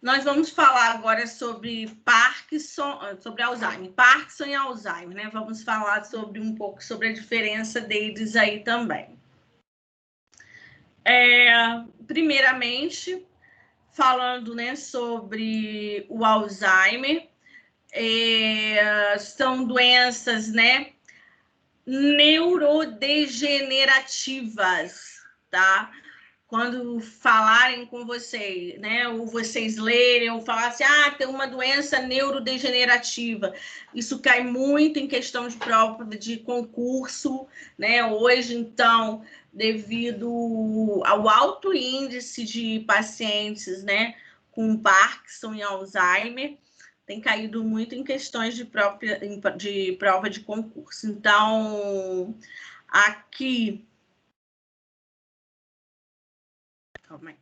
Nós vamos falar agora sobre Parkinson, sobre Alzheimer. Parkinson e Alzheimer, né? Vamos falar sobre um pouco sobre a diferença deles aí também. Primeiramente, falando, né, sobre o Alzheimer, são doenças, né, neurodegenerativas, tá? Quando falarem com vocês, né, ou vocês lerem, ou falar assim, tem uma doença neurodegenerativa, isso cai muito em questão de prova de concurso, né? Hoje, então, devido ao alto índice de pacientes, né, com Parkinson e Alzheimer, tem caído muito em questões de prova de concurso. Então, aqui... Calma aí.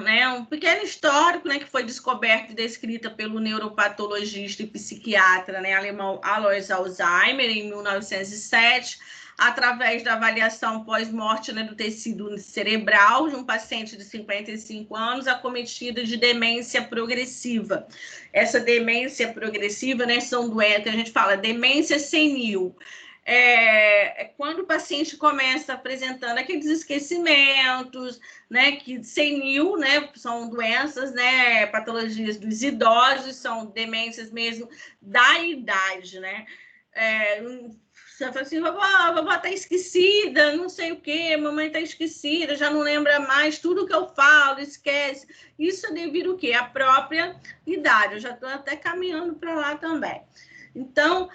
Né, um pequeno histórico, né, que foi descoberto e descrita pelo neuropatologista e psiquiatra, né, alemão Alois Alzheimer, em 1907, através da avaliação pós-morte, né, do tecido cerebral de um paciente de 55 anos acometido de demência progressiva. Essa demência progressiva, né, são doenças, a gente fala demência senil. Quando o paciente começa apresentando aqueles esquecimentos, né, que senil, né, são doenças, né, patologias dos idosos, são demências mesmo da idade, né? Você fala assim, vovó tá esquecida, não sei o quê, mamãe tá esquecida, já não lembra mais, tudo que eu falo, esquece. Isso é devido ao quê? À própria idade. Eu já estou até caminhando para lá também. Então,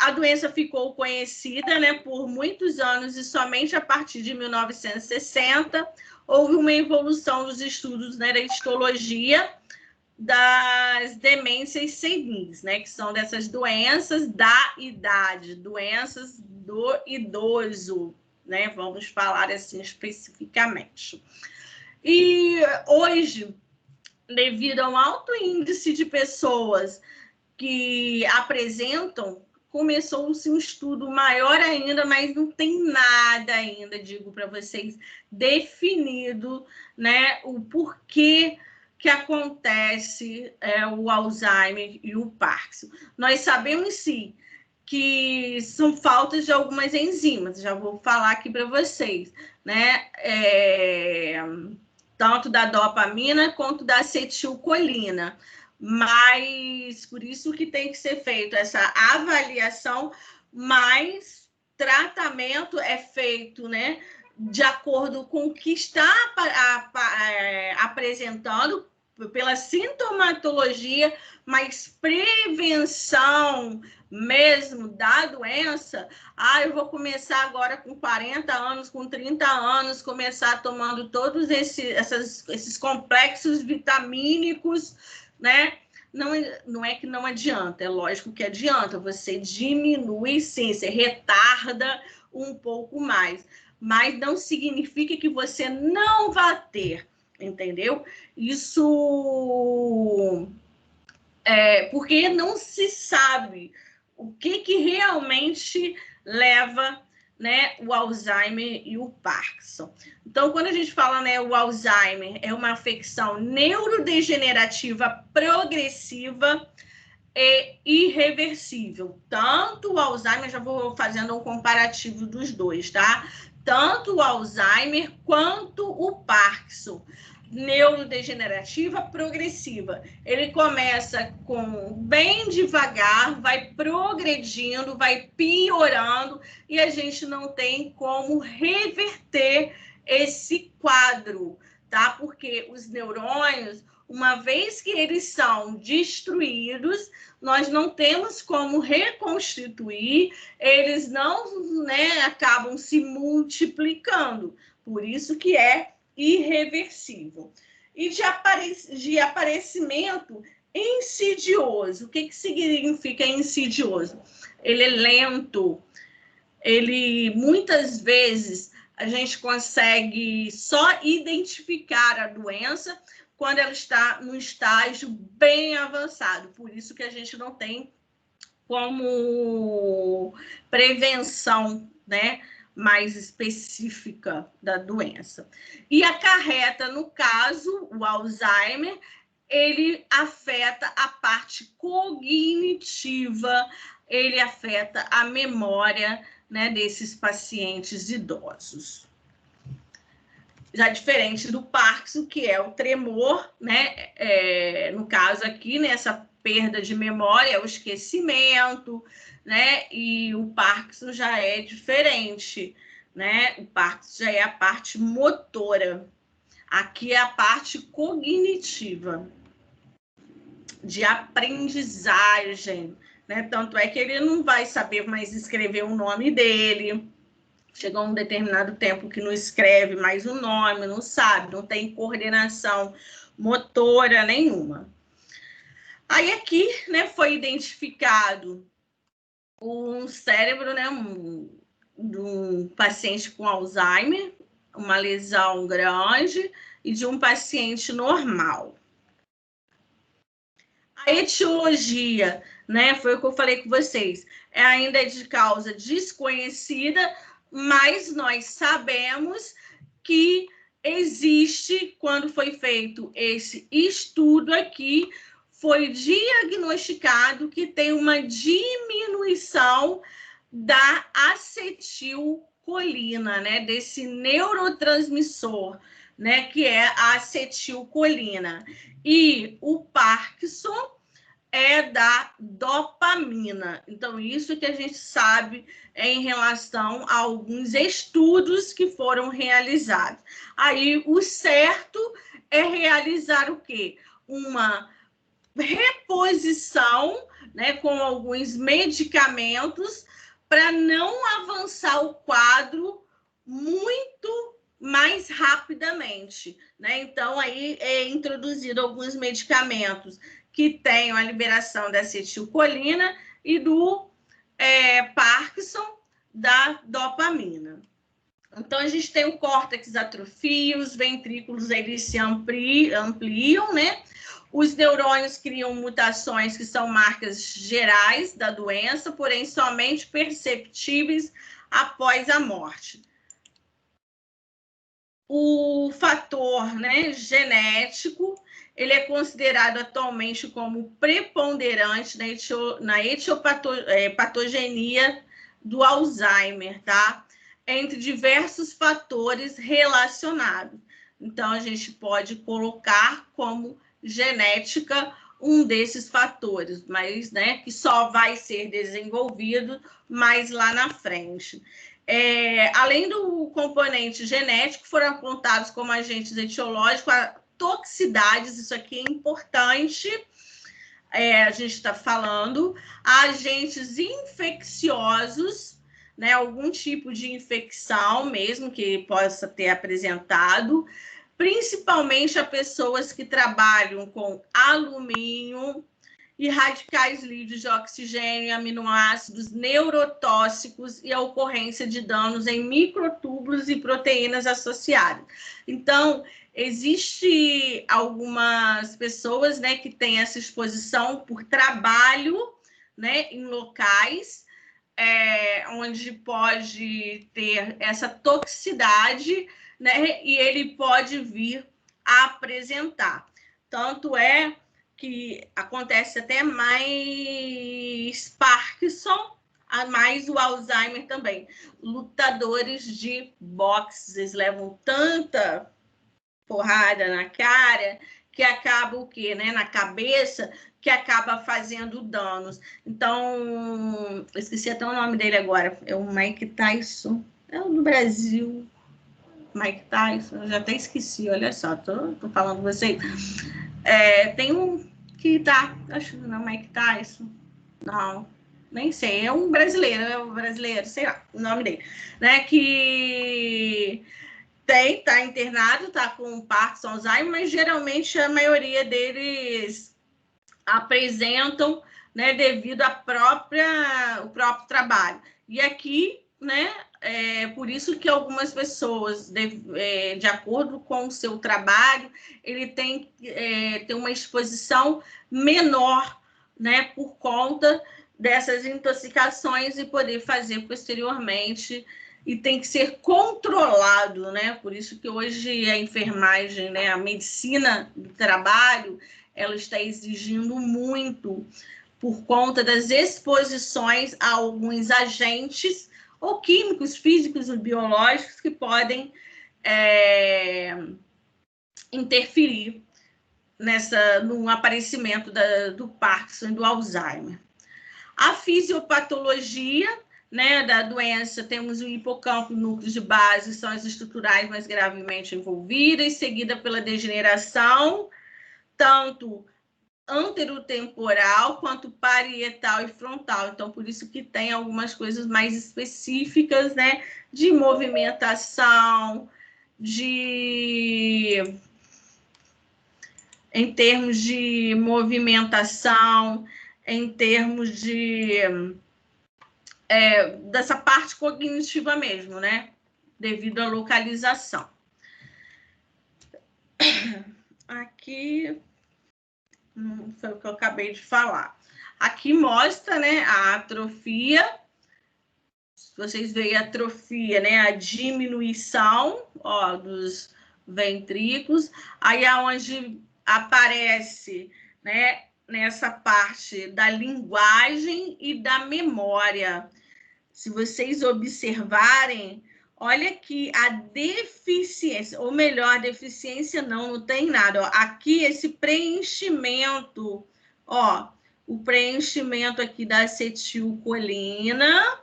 a doença ficou conhecida, né, por muitos anos e somente a partir de 1960 houve uma evolução dos estudos, né, da histologia das demências senis, né, que são dessas doenças da idade, doenças do idoso, né, vamos falar assim especificamente. E hoje, devido a um alto índice de pessoas que apresentam, começou-se um estudo maior ainda, mas não tem nada ainda, digo para vocês, definido, né, o porquê que acontece o Alzheimer e o Parkinson. Nós sabemos, sim, que são faltas de algumas enzimas, já vou falar aqui para vocês, né, tanto da dopamina quanto da acetilcolina. Mas por isso que tem que ser feito essa avaliação, mas tratamento é feito, né, de acordo com o que está apresentando pela sintomatologia, mas prevenção mesmo da doença, eu vou começar agora com 40 anos, com 30 anos, começar tomando todos esses complexos vitamínicos, né? Não é que não adianta, é lógico que adianta, você diminui sim, você retarda um pouco mais, mas não significa que você não vá ter, entendeu? Isso porque não se sabe o que realmente leva, né, o Alzheimer e o Parkinson. Então, quando a gente fala, né, o Alzheimer é uma afecção neurodegenerativa progressiva e irreversível. Tanto o Alzheimer, já vou fazendo um comparativo dos dois, tá? Tanto o Alzheimer quanto o Parkinson. Neurodegenerativa progressiva. Ele começa com bem devagar, vai progredindo, vai piorando e a gente não tem como reverter esse quadro, tá? Porque os neurônios, uma vez que eles são destruídos, nós não temos como reconstituir, eles não, né, acabam se multiplicando. Por isso que é irreversível. E de aparecimento insidioso. O que significa insidioso? Ele é lento. Ele, muitas vezes, a gente consegue só identificar a doença quando ela está no estágio bem avançado. Por isso que a gente não tem como prevenção, né, mais específica da doença. E acarreta, no caso, o Alzheimer, ele afeta a parte cognitiva, ele afeta a memória, né, desses pacientes idosos. Já diferente do Parkinson, que é o tremor, né? No caso aqui, nessa perda de memória, o esquecimento, né? E o Parkinson já é diferente, né? O Parkinson já é a parte motora. Aqui é a parte cognitiva, de aprendizagem, né? Tanto é que ele não vai saber mais escrever o nome dele. Chegou um determinado tempo que não escreve mais o nome, não sabe, não tem coordenação motora nenhuma. Aí aqui, né, foi identificado um cérebro, né, de um paciente com Alzheimer, uma lesão grande, e de um paciente normal. A etiologia, né, foi o que eu falei com vocês, ainda é de causa desconhecida, mas nós sabemos que existe, quando foi feito esse estudo aqui, foi diagnosticado que tem uma diminuição da acetilcolina, né, desse neurotransmissor, né, que é a acetilcolina. E o Parkinson é da dopamina. Então, isso que a gente sabe em relação a alguns estudos que foram realizados. Aí, o certo é realizar o quê? Uma reposição, né, com alguns medicamentos para não avançar o quadro muito mais rapidamente, né? Então, aí é introduzido alguns medicamentos que tenham a liberação da acetilcolina e do Parkinson, da dopamina. Então, a gente tem o córtex atrofia, os ventrículos eles se ampliam, né? Os neurônios criam mutações que são marcas gerais da doença, porém somente perceptíveis após a morte. O fator, né, genético, ele é considerado atualmente como preponderante na etiopatogenia do Alzheimer, tá? Entre diversos fatores relacionados. Então, a gente pode colocar como genética um desses fatores, mas, né, que só vai ser desenvolvido mais lá na frente. Além do componente genético, foram apontados como agentes etiológicos a toxicidades, isso aqui é importante, a gente está falando, agentes infecciosos, né, algum tipo de infecção mesmo que possa ter apresentado, principalmente a pessoas que trabalham com alumínio e radicais livres de oxigênio, aminoácidos neurotóxicos e a ocorrência de danos em microtúbulos e proteínas associadas. Então, existe algumas pessoas, né, que têm essa exposição por trabalho, né, em locais onde pode ter essa toxicidade, né, e ele pode vir a apresentar. Tanto é que acontece até mais Parkinson, mais o Alzheimer também. Lutadores de boxe, eles levam tanta porrada na cara que acaba o quê, né? Na cabeça, que acaba fazendo danos. Então, esqueci até o nome dele agora, é o Mike Tyson, é o do Brasil. Mike Tyson, eu já até esqueci, olha só, tô falando com vocês. Tem um que tá, acho que não, Mike Tyson, não, nem sei, é um brasileiro, sei lá, o nome dele, né, que tá internado, tá com Parkinson, Alzheimer, mas geralmente a maioria deles apresentam, né, devido ao próprio trabalho. E aqui, né, por isso que algumas pessoas, de acordo com o seu trabalho, ele tem uma exposição menor, né, por conta dessas intoxicações e poder fazer posteriormente, e tem que ser controlado, né? Por isso que hoje a enfermagem, né, a medicina do trabalho, ela está exigindo muito por conta das exposições a alguns agentes ou químicos, físicos ou biológicos que podem interferir no aparecimento do Parkinson e do Alzheimer. A fisiopatologia, né, da doença, temos o hipocampo, núcleos de base, são as estruturais mais gravemente envolvidas, seguida pela degeneração, tanto anterotemporal quanto parietal e frontal. Então, por isso que tem algumas coisas mais específicas, né, de movimentação, em termos de movimentação, em termos dessa parte cognitiva mesmo, né, devido à localização. Aqui foi o que eu acabei de falar. Aqui mostra, né, a atrofia. Vocês veem a atrofia, né, a diminuição, ó, dos ventrículos. Aí é onde aparece, né, nessa parte da linguagem e da memória. Se vocês observarem, olha aqui a deficiência, ou melhor, deficiência não tem nada. Ó. Aqui esse preenchimento, ó, o preenchimento aqui da acetilcolina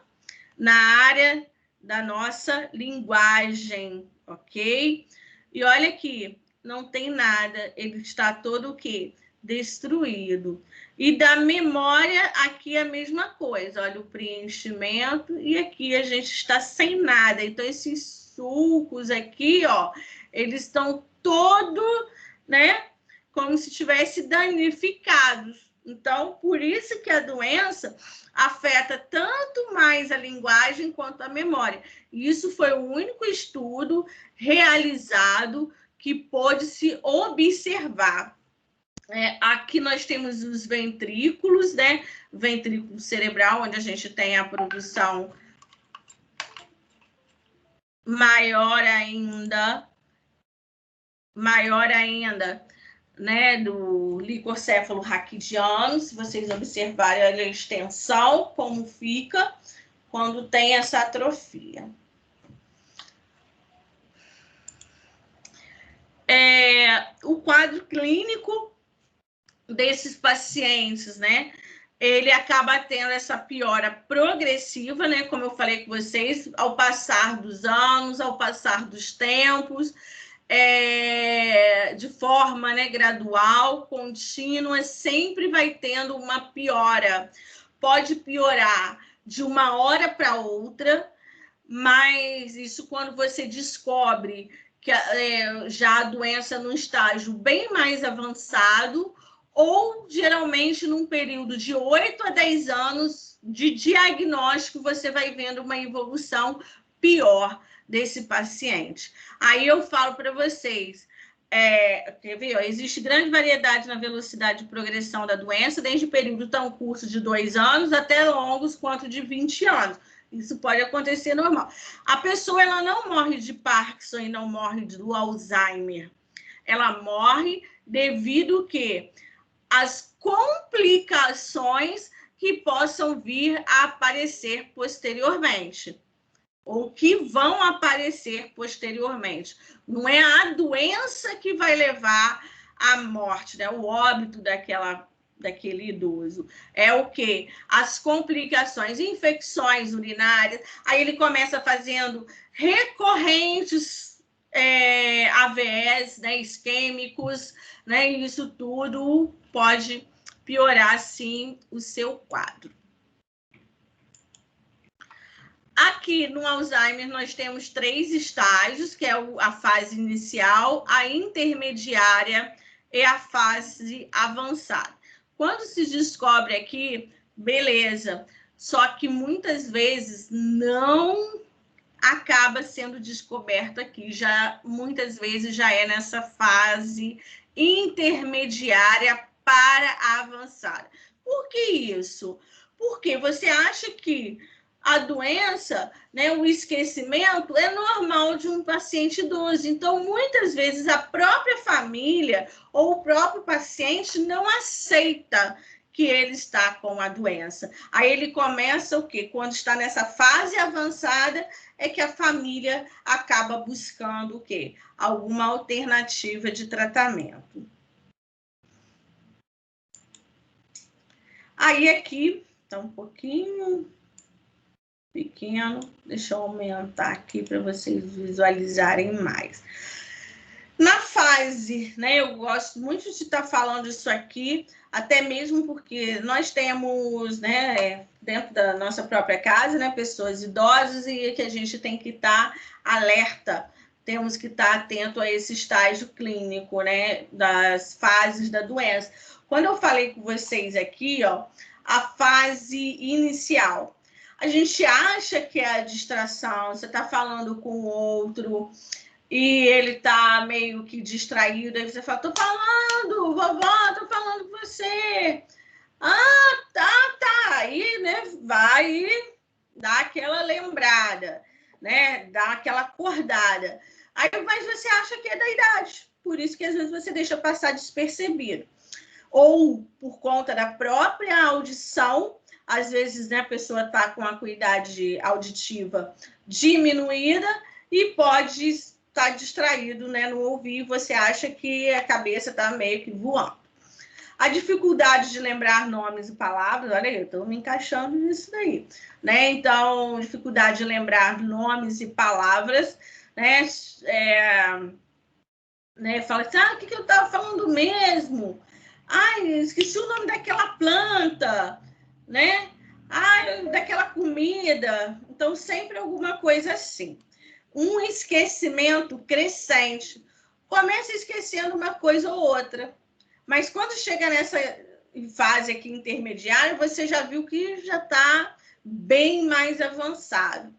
na área da nossa linguagem, ok? E olha aqui, não tem nada, ele está todo o quê? Destruído. E da memória, aqui é a mesma coisa, olha o preenchimento, e aqui a gente está sem nada. Então, esses sulcos aqui, ó, eles estão todos, né, como se tivessem danificados. Então, por isso que a doença afeta tanto mais a linguagem quanto a memória. E isso foi o único estudo realizado que pôde se observar. Aqui nós temos os ventrículos, né? Ventrículo cerebral, onde a gente tem a produção maior ainda, né, do licocéfalo raquidiano. Se vocês observarem a extensão, como fica quando tem essa atrofia. O quadro clínico desses pacientes, né, ele acaba tendo essa piora progressiva, né, como eu falei com vocês, ao passar dos anos, ao passar dos tempos, de forma, né, gradual, contínua, sempre vai tendo uma piora. Pode piorar de uma hora para outra, mas isso quando você descobre que já a doença num estágio bem mais avançado, ou geralmente num período de 8 a 10 anos de diagnóstico, você vai vendo uma evolução pior desse paciente. Aí eu falo para vocês, quer ver? Existe grande variedade na velocidade de progressão da doença, desde período tão curto de 2 anos até longos quanto de 20 anos. Isso pode acontecer normal. A pessoa ela não morre de Parkinson e não morre do Alzheimer. Ela morre devido que as complicações que possam vir a aparecer posteriormente, ou que vão aparecer posteriormente. Não é a doença que vai levar à morte, né? O óbito daquele idoso. É o quê? As complicações, infecções urinárias. Aí ele começa fazendo recorrentes AVEs, né, isquêmicos, né, e isso tudo pode piorar, sim, o seu quadro. Aqui no Alzheimer nós temos 3 estágios, que é a fase inicial, a intermediária e a fase avançada. Quando se descobre aqui, beleza, só que muitas vezes não acaba sendo descoberto aqui, muitas vezes já é nessa fase intermediária para a avançada. Por que isso? Porque você acha que a doença, né, o esquecimento é normal de um paciente idoso. Então, muitas vezes, a própria família ou o próprio paciente não aceita que ele está com a doença. Aí ele começa o quê? Quando está nessa fase avançada, é que a família acaba buscando o quê? Alguma alternativa de tratamento. Aí aqui, tá um pouquinho pequeno, deixa eu aumentar aqui para vocês visualizarem mais. Na fase, né, eu gosto muito de estar falando isso aqui, até mesmo porque nós temos, né, dentro da nossa própria casa, né, pessoas idosas e que a gente tem que estar alerta, temos que estar atento a esse estágio clínico, né, das fases da doença. Quando eu falei com vocês aqui, ó, a fase inicial, a gente acha que é a distração, você está falando com o outro e ele está meio que distraído, aí você fala, tô falando, vovó, tô falando com você. Ah, tá. Aí, né, vai dar aquela lembrada, né, dar aquela acordada. Aí, mas você acha que é da idade, por isso que às vezes você deixa passar despercebido. Ou por conta da própria audição, às vezes, né, a pessoa está com a acuidade auditiva diminuída e pode estar distraído, né, no ouvir, você acha que a cabeça está meio que voando. A dificuldade de lembrar nomes e palavras, olha aí, eu estou me encaixando nisso daí, né? Então, dificuldade de lembrar nomes e palavras, né? Fala assim, o que eu estava falando mesmo? Ai, esqueci o nome daquela planta, né? Ai, daquela comida. Então, sempre alguma coisa assim. Um esquecimento crescente. Começa esquecendo uma coisa ou outra. Mas quando chega nessa fase aqui intermediária, você já viu que já está bem mais avançado.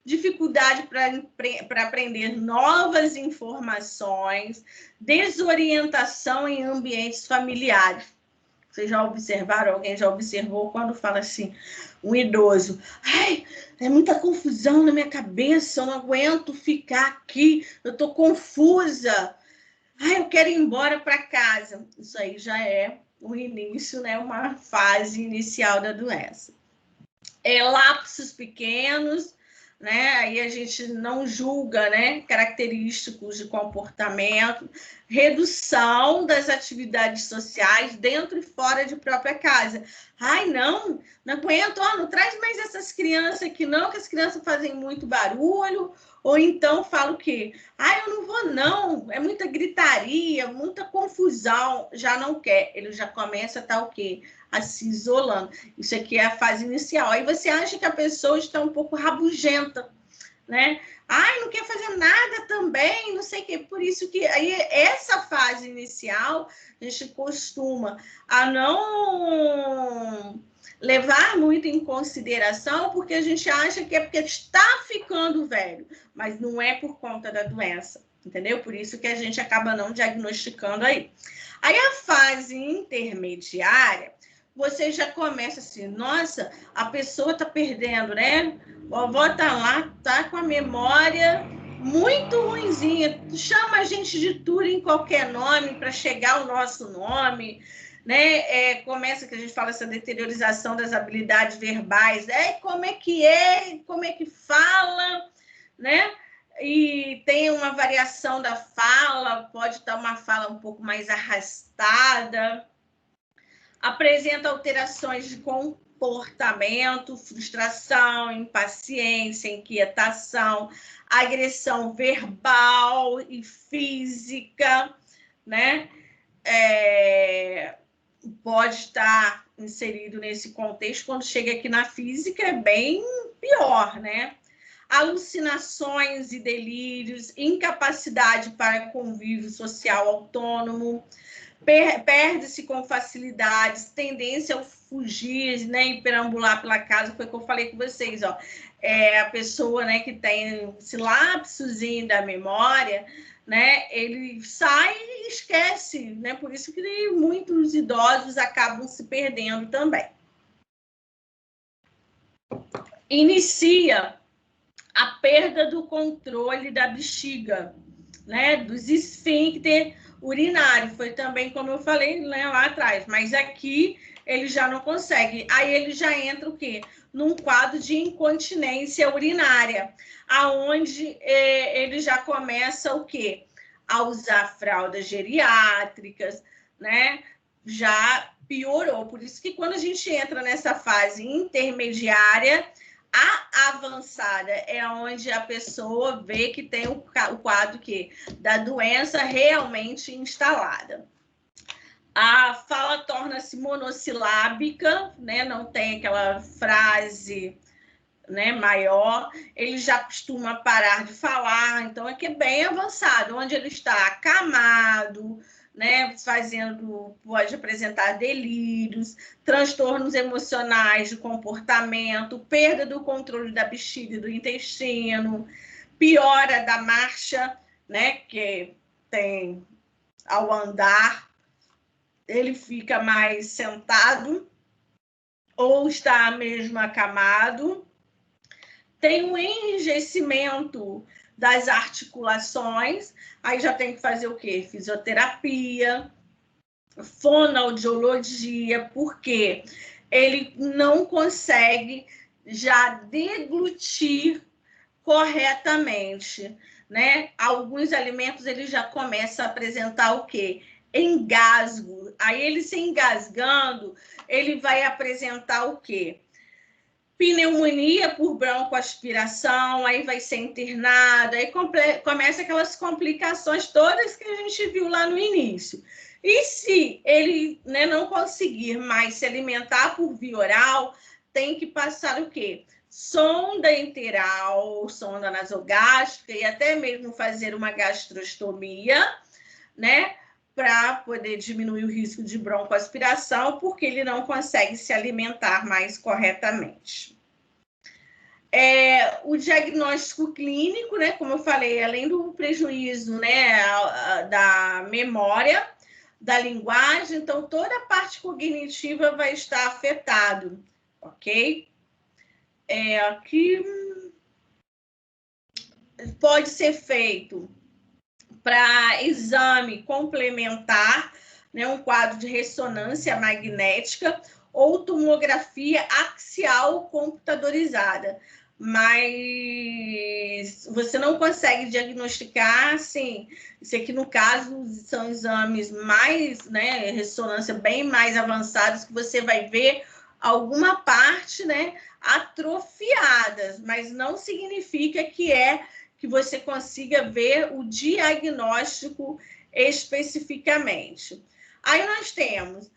Dificuldade para aprender novas informações, desorientação em ambientes familiares. Vocês já observaram, alguém já observou quando fala assim, um idoso, ai, é muita confusão na minha cabeça, eu não aguento ficar aqui, eu estou confusa, ai, eu quero ir embora para casa. Isso aí já é o início, né, uma fase inicial da doença. Lapsos pequenos, né? Aí a gente não julga, né, característicos de comportamento, redução das atividades sociais dentro e fora de própria casa. Ai, não aguento, não traz mais essas crianças aqui não, que as crianças fazem muito barulho, ou então fala o quê? Ai, eu não vou não, é muita gritaria, muita confusão, já não quer, ele já começa a estar o quê? A se isolando. Isso aqui é a fase inicial. Aí você acha que a pessoa está um pouco rabugenta, né? Ai, não quer fazer nada também, não sei o quê. Por isso que aí essa fase inicial a gente costuma a não levar muito em consideração, porque a gente acha que é porque está ficando velho, mas não é por conta da doença, entendeu? Por isso que a gente acaba não diagnosticando aí. Aí a fase intermediária, você já começa assim, nossa, a pessoa está perdendo, né? A vovó está lá, está com a memória muito ruinzinha, chama a gente de tudo em qualquer nome para chegar ao nosso nome, né? Começa que a gente fala essa deteriorização das habilidades verbais, como é que fala, né? E tem uma variação da fala, pode estar uma fala um pouco mais arrastada, apresenta alterações de comportamento, frustração, impaciência, inquietação, agressão verbal e física, né? Pode estar inserido nesse contexto. Quando chega aqui na física, é bem pior, né? Alucinações e delírios, incapacidade para convívio social autônomo, perde-se com facilidades, tendência ao fugir, né, e perambular pela casa, foi o que eu falei com vocês, ó. A pessoa, né, que tem esse lapsozinho da memória, né, ele sai e esquece, né, por isso que muitos idosos acabam se perdendo também. Inicia a perda do controle da bexiga, né, dos esfíncter urinário, foi também como eu falei, né, lá atrás, mas aqui ele já não consegue, aí ele já entra o quê? Num quadro de incontinência urinária, aonde ele já começa o quê? A usar fraldas geriátricas, né, já piorou, por isso que quando a gente entra nessa fase intermediária, a avançada é onde a pessoa vê que tem o quadro da doença realmente instalada. A fala torna-se monossilábica, né? Não tem aquela frase, né, maior, ele já costuma parar de falar, então aqui é bem avançado, onde ele está acamado, né, pode apresentar delírios, transtornos emocionais de comportamento, perda do controle da bexiga e do intestino, piora da marcha, né, que tem ao andar, ele fica mais sentado ou está mesmo acamado, tem um enrijecimento das articulações, aí já tem que fazer o quê? Fisioterapia, fonoaudiologia, porque ele não consegue já deglutir corretamente, né? Alguns alimentos ele já começa a apresentar o quê? Engasgo. Aí ele se engasgando, ele vai apresentar o quê? Pneumonia por broncoaspiração, aí vai ser internado, aí começa aquelas complicações todas que a gente viu lá no início. E se ele, né, não conseguir mais se alimentar por via oral, tem que passar o quê? Sonda enteral, sonda nasogástrica e até mesmo fazer uma gastrostomia, né, para poder diminuir o risco de broncoaspiração, porque ele não consegue se alimentar mais corretamente. O diagnóstico clínico, né, como eu falei, além do prejuízo, né, da memória, da linguagem, então toda a parte cognitiva vai estar afetada, ok? Aqui pode ser feito para exame complementar, né, um quadro de ressonância magnética ou tomografia axial computadorizada, mas você não consegue diagnosticar, assim, isso aqui no caso são exames mais, né, ressonância bem mais avançados, que você vai ver alguma parte, né, atrofiadas, mas não significa que você consiga ver o diagnóstico especificamente. Aí nós temos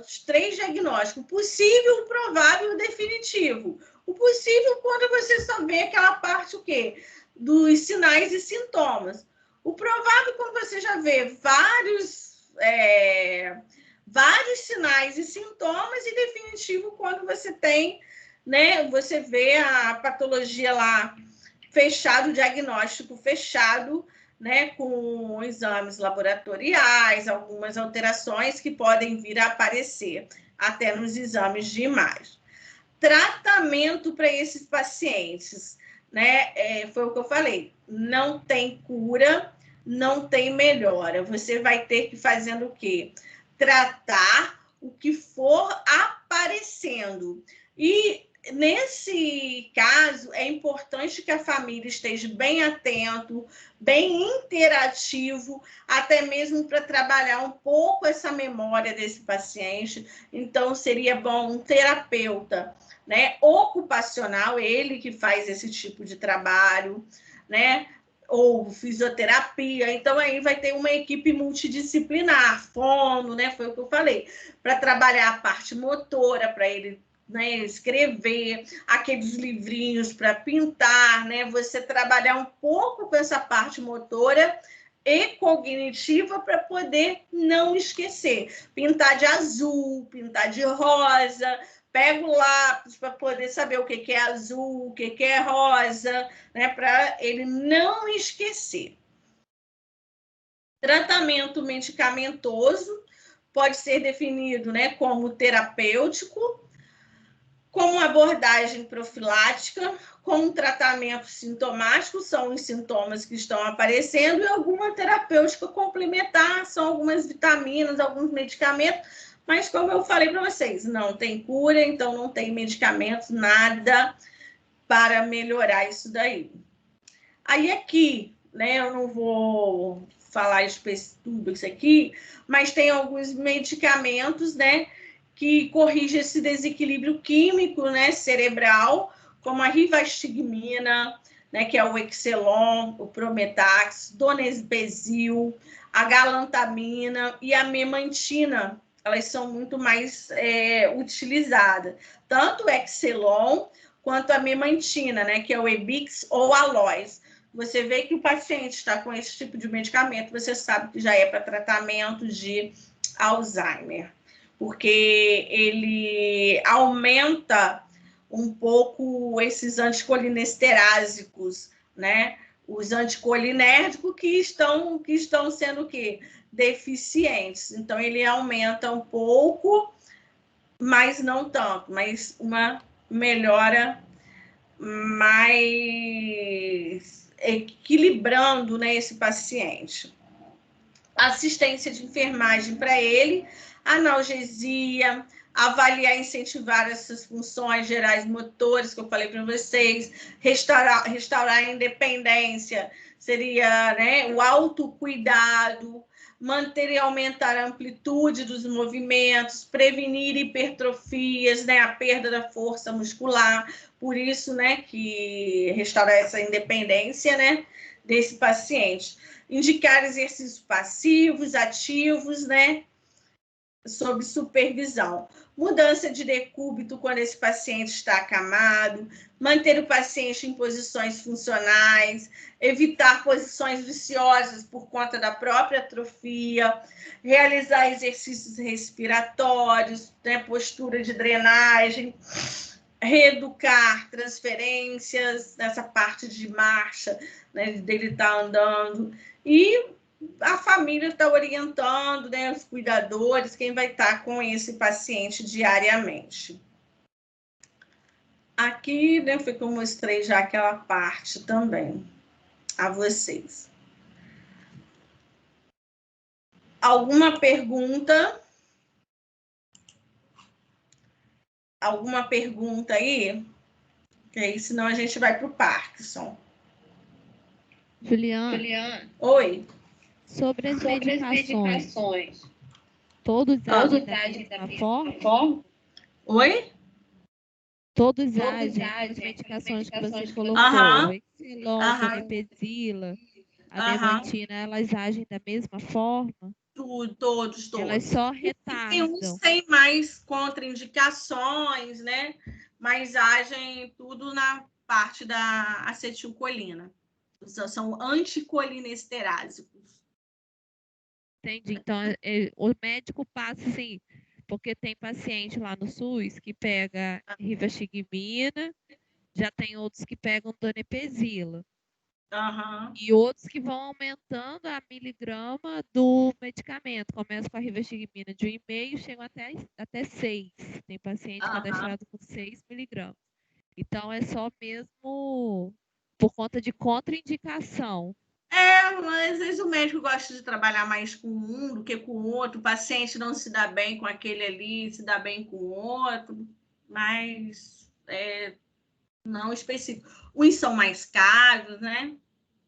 os 3 diagnósticos: possível, provável e definitivo. O possível, quando você só vê aquela parte o quê? Dos sinais e sintomas. O provável, quando você já vê vários sinais e sintomas, e definitivo, quando você tem, né, você vê a patologia lá fechado, o diagnóstico fechado, né, com exames laboratoriais, algumas alterações que podem vir a aparecer até nos exames de imagem. Tratamento para esses pacientes, né, foi o que eu falei, não tem cura, não tem melhora, você vai ter que fazendo o quê? Tratar o que for aparecendo. E nesse caso, é importante que a família esteja bem atento, bem interativo, até mesmo para trabalhar um pouco essa memória desse paciente. Então, seria bom um terapeuta, né, ocupacional, ele que faz esse tipo de trabalho, né, ou fisioterapia. Então, aí vai ter uma equipe multidisciplinar, fono, né, foi o que eu falei, para trabalhar a parte motora, para ele, né, escrever, aqueles livrinhos para pintar, né, você trabalhar um pouco com essa parte motora e cognitiva para poder não esquecer. Pintar de azul, pintar de rosa, pega o lápis para poder saber o que é azul, o que é rosa, né, para ele não esquecer. Tratamento medicamentoso pode ser definido, né, como terapêutico, como abordagem profilática, como tratamento sintomático, são os sintomas que estão aparecendo, e alguma terapêutica complementar, são algumas vitaminas, alguns medicamentos, mas como eu falei para vocês, não tem cura, então não tem medicamento, nada para melhorar isso daí. Aí aqui, né, eu não vou falar tudo isso aqui, mas tem alguns medicamentos, né, que corrigem esse desequilíbrio químico, né, cerebral, como a rivastigmina, né, que é o Excelon, o Prometax, donepezil, a galantamina e a memantina. Elas são muito mais utilizadas. Tanto o Excelon quanto a memantina, né, que é o Ebix ou Alois. Você vê que o paciente está com esse tipo de medicamento, você sabe que já é para tratamento de Alzheimer, porque ele aumenta um pouco esses anticolinesterásicos, né? Os anticolinérgicos que estão sendo o quê? Deficientes. Então, ele aumenta um pouco, mas não tanto, mas uma melhora mais equilibrando, né, esse paciente. Assistência de enfermagem para ele, analgesia, avaliar e incentivar essas funções gerais motores que eu falei para vocês, restaurar a independência, seria, né, o autocuidado, manter e aumentar a amplitude dos movimentos, prevenir hipertrofias, né, a perda da força muscular, por isso, né, que restaurar essa independência, né, desse paciente. Indicar exercícios passivos, ativos, né, sob supervisão. Mudança de decúbito quando esse paciente está acamado, manter o paciente em posições funcionais, evitar posições viciosas por conta da própria atrofia, realizar exercícios respiratórios, né, postura de drenagem, reeducar transferências, nessa parte de marcha, né, dele estar andando, e a família está orientando, né, os cuidadores, quem vai estar com esse paciente diariamente. Aqui, né, foi que eu mostrei já aquela parte também a vocês. Alguma pergunta? Alguma pergunta aí? Que aí, senão a gente vai para o Parkinson. Juliana. Oi. Sobre as medicações. Todos agem da mesma forma? Oi? Todos agem, as medicações que você colocou, Excelon, donepezila, a memantina, elas agem da mesma forma? Todos. Elas só retardam. Tem uns tem mais contraindicações, né? Mas agem tudo na parte da acetilcolina. São anticolinesterásicos. Entendi. Então, o médico passa assim, porque tem paciente lá no SUS que pega rivastigmina, já tem outros que pegam donepezila. E outros que vão aumentando a miligrama do medicamento. Começa com a rivastigmina de 1,5, chegam até 6. Tem paciente cadastrado com 6 miligramas. Então, é só mesmo por conta de contraindicação. Mas às vezes o médico gosta de trabalhar mais com um do que com o outro. O paciente não se dá bem com aquele ali, se dá bem com o outro. Mas não específico. Uns são mais caros, né?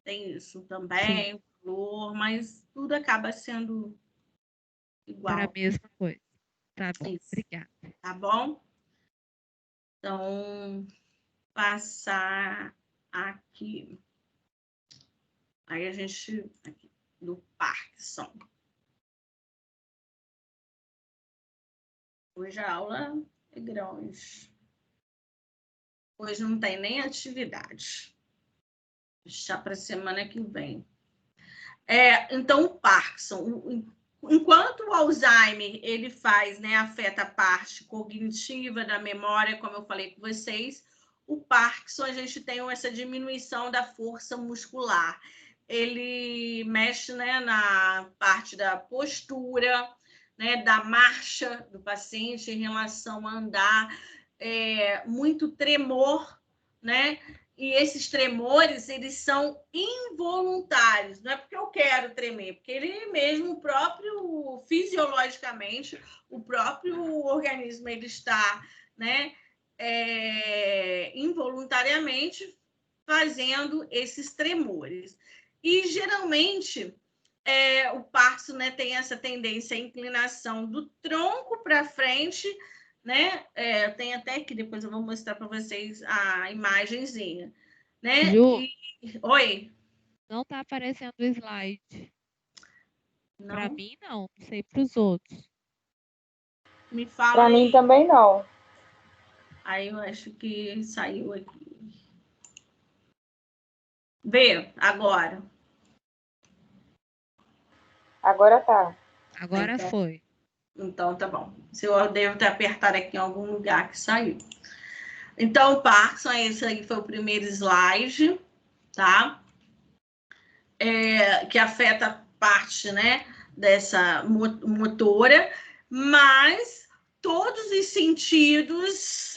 Tem isso também, valor, mas tudo acaba sendo igual. Para a mesma coisa. Tá bom, Isso. obrigada. Tá bom? Então, passar aqui. Aí a gente, aqui, do Parkinson. Hoje a aula é grande. Hoje não tem nem atividade. Deixar para a semana que vem. Então, o Parkinson, enquanto o Alzheimer ele faz, né, afeta a parte cognitiva da memória, como eu falei com vocês, o Parkinson a gente tem essa diminuição da força muscular. Ele mexe, né, na parte da postura, né, da marcha do paciente em relação a andar, muito tremor, né? E esses tremores, eles são involuntários. Não é porque eu quero tremer, porque ele mesmo, fisiologicamente, o próprio organismo, ele está, né, involuntariamente fazendo esses tremores. E, geralmente, o Parkinson, né, tem essa tendência, a inclinação do tronco para frente, né? Tem até aqui, depois eu vou mostrar para vocês a imagenzinha, né? Ju, Oi? não tá aparecendo o slide. Para Não? mim, não sei para os outros. Me fala Para aí. mim também não. Aí eu acho que saiu aqui. Vê, agora. Agora tá. Agora Então, foi. então tá bom. Se eu devo ter apertado aqui em algum lugar que saiu. Então, o Parkinson, esse aí foi o primeiro slide, tá? Que afeta a parte, né, dessa motora, mas todos os sentidos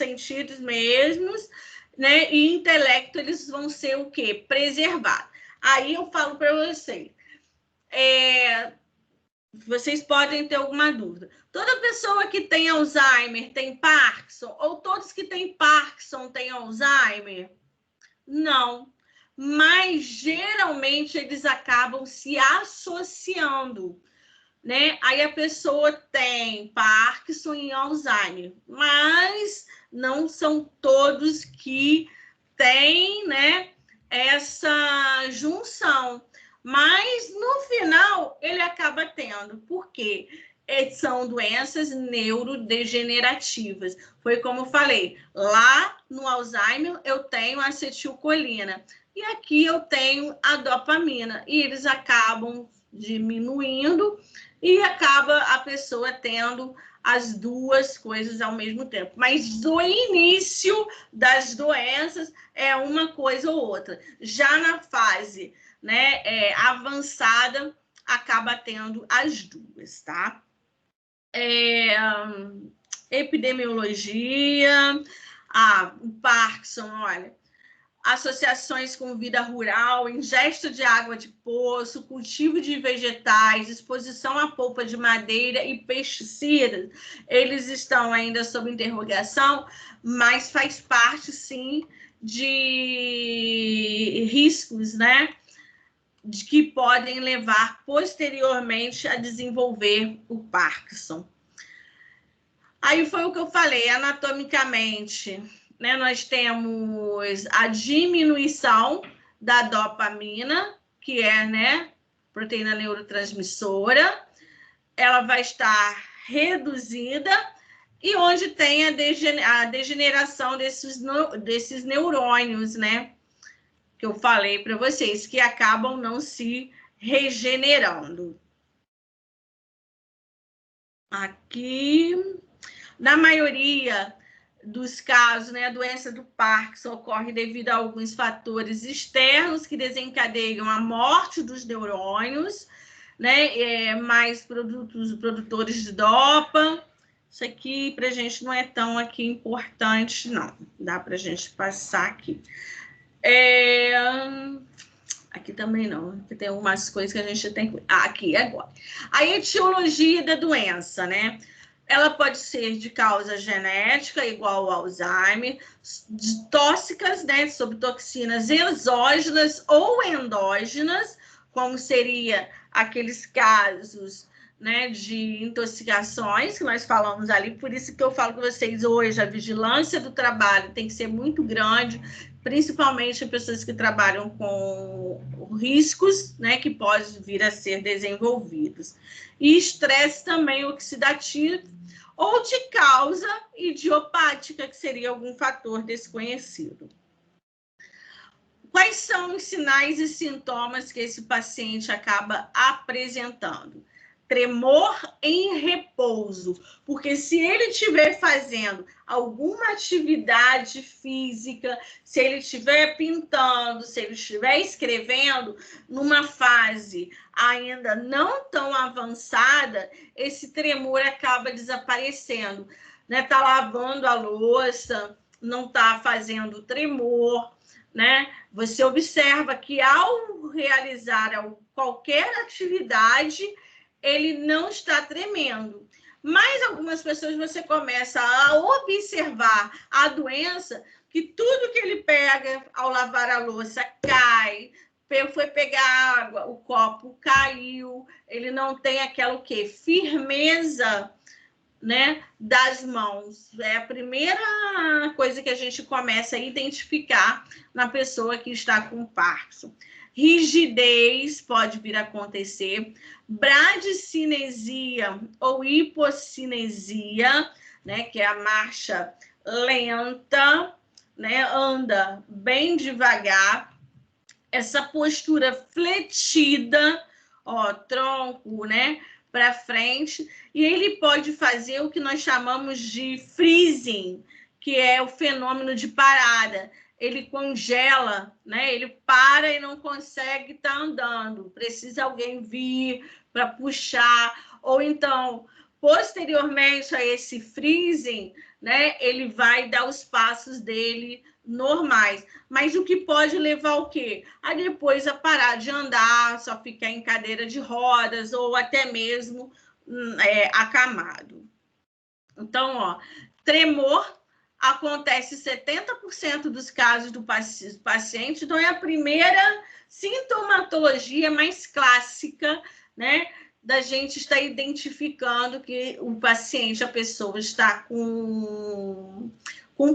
mesmos, né, e intelecto, eles vão ser o quê? Preservados. Aí eu falo para vocês, vocês podem ter alguma dúvida. Toda pessoa que tem Alzheimer tem Parkinson? Ou todos que têm Parkinson têm Alzheimer? Não. Mas, geralmente, eles acabam se associando, né? Aí a pessoa tem Parkinson e Alzheimer, mas não são todos que têm, né, essa junção. Mas, no final, ele acaba tendo. Por quê? São doenças neurodegenerativas. Foi como eu falei, lá no Alzheimer eu tenho a acetilcolina e aqui eu tenho a dopamina. E eles acabam diminuindo e acaba a pessoa tendo as duas coisas ao mesmo tempo. Mas o início das doenças é uma coisa ou outra. Já na fase, né, avançada, acaba tendo as duas, tá? Epidemiologia, o Parkinson, olha, associações com vida rural, ingesta de água de poço, cultivo de vegetais, exposição à polpa de madeira e pesticidas, eles estão ainda sob interrogação, mas faz parte, sim, de riscos, né, de que podem levar posteriormente a desenvolver o Parkinson. Aí foi o que eu falei, anatomicamente, né, nós temos a diminuição da dopamina, que é, né, proteína neurotransmissora, ela vai estar reduzida, e onde tem a degeneração desses neurônios, né, que eu falei para vocês, que acabam não se regenerando. Aqui, na maioria dos casos, né, a doença do Parkinson ocorre devido a alguns fatores externos que desencadeiam a morte dos neurônios, né, mais produtores de dopa. Isso aqui para a gente não é tão aqui importante, não. Dá para a gente passar aqui. Aqui também não, porque tem algumas coisas que a gente tem que... aqui, agora. A etiologia da doença, né? Ela pode ser de causa genética, igual ao Alzheimer, tóxicas, né, sobre toxinas exógenas ou endógenas, como seria aqueles casos, né, de intoxicações que nós falamos ali. Por isso que eu falo com vocês hoje, a vigilância do trabalho tem que ser muito grande, principalmente pessoas que trabalham com riscos, né, que podem vir a ser desenvolvidos. E estresse também oxidativo, ou de causa idiopática, que seria algum fator desconhecido. Quais são os sinais e sintomas que esse paciente acaba apresentando? Tremor em repouso, porque se ele estiver fazendo alguma atividade física, se ele estiver pintando, se ele estiver escrevendo, numa fase ainda não tão avançada, esse tremor acaba desaparecendo, né? Tá lavando a louça, não tá fazendo tremor, né? Você observa que ao realizar qualquer atividade, ele não está tremendo. Mas algumas pessoas você começa a observar a doença, que tudo que ele pega ao lavar a louça cai, foi pegar água, o copo caiu, ele não tem aquela o quê? Firmeza, né, das mãos. É a primeira coisa que a gente começa a identificar na pessoa que está com Parkinson. Rigidez pode vir a acontecer, bradicinesia ou hipocinesia, né, que é a marcha lenta, né, anda bem devagar, essa postura fletida, ó, tronco, né, para frente, e ele pode fazer o que nós chamamos de freezing, que é o fenômeno de parada. Ele congela, né? Ele para e não consegue estar andando. Precisa alguém vir para puxar. Ou então, posteriormente a esse freezing, né? Ele vai dar os passos dele normais. Mas o que pode levar o quê? A depois a parar de andar, só ficar em cadeira de rodas ou até mesmo acamado. Então, ó, tremor acontece 70% dos casos do paciente, então é a primeira sintomatologia mais clássica, né, da gente estar identificando que o paciente, a pessoa está com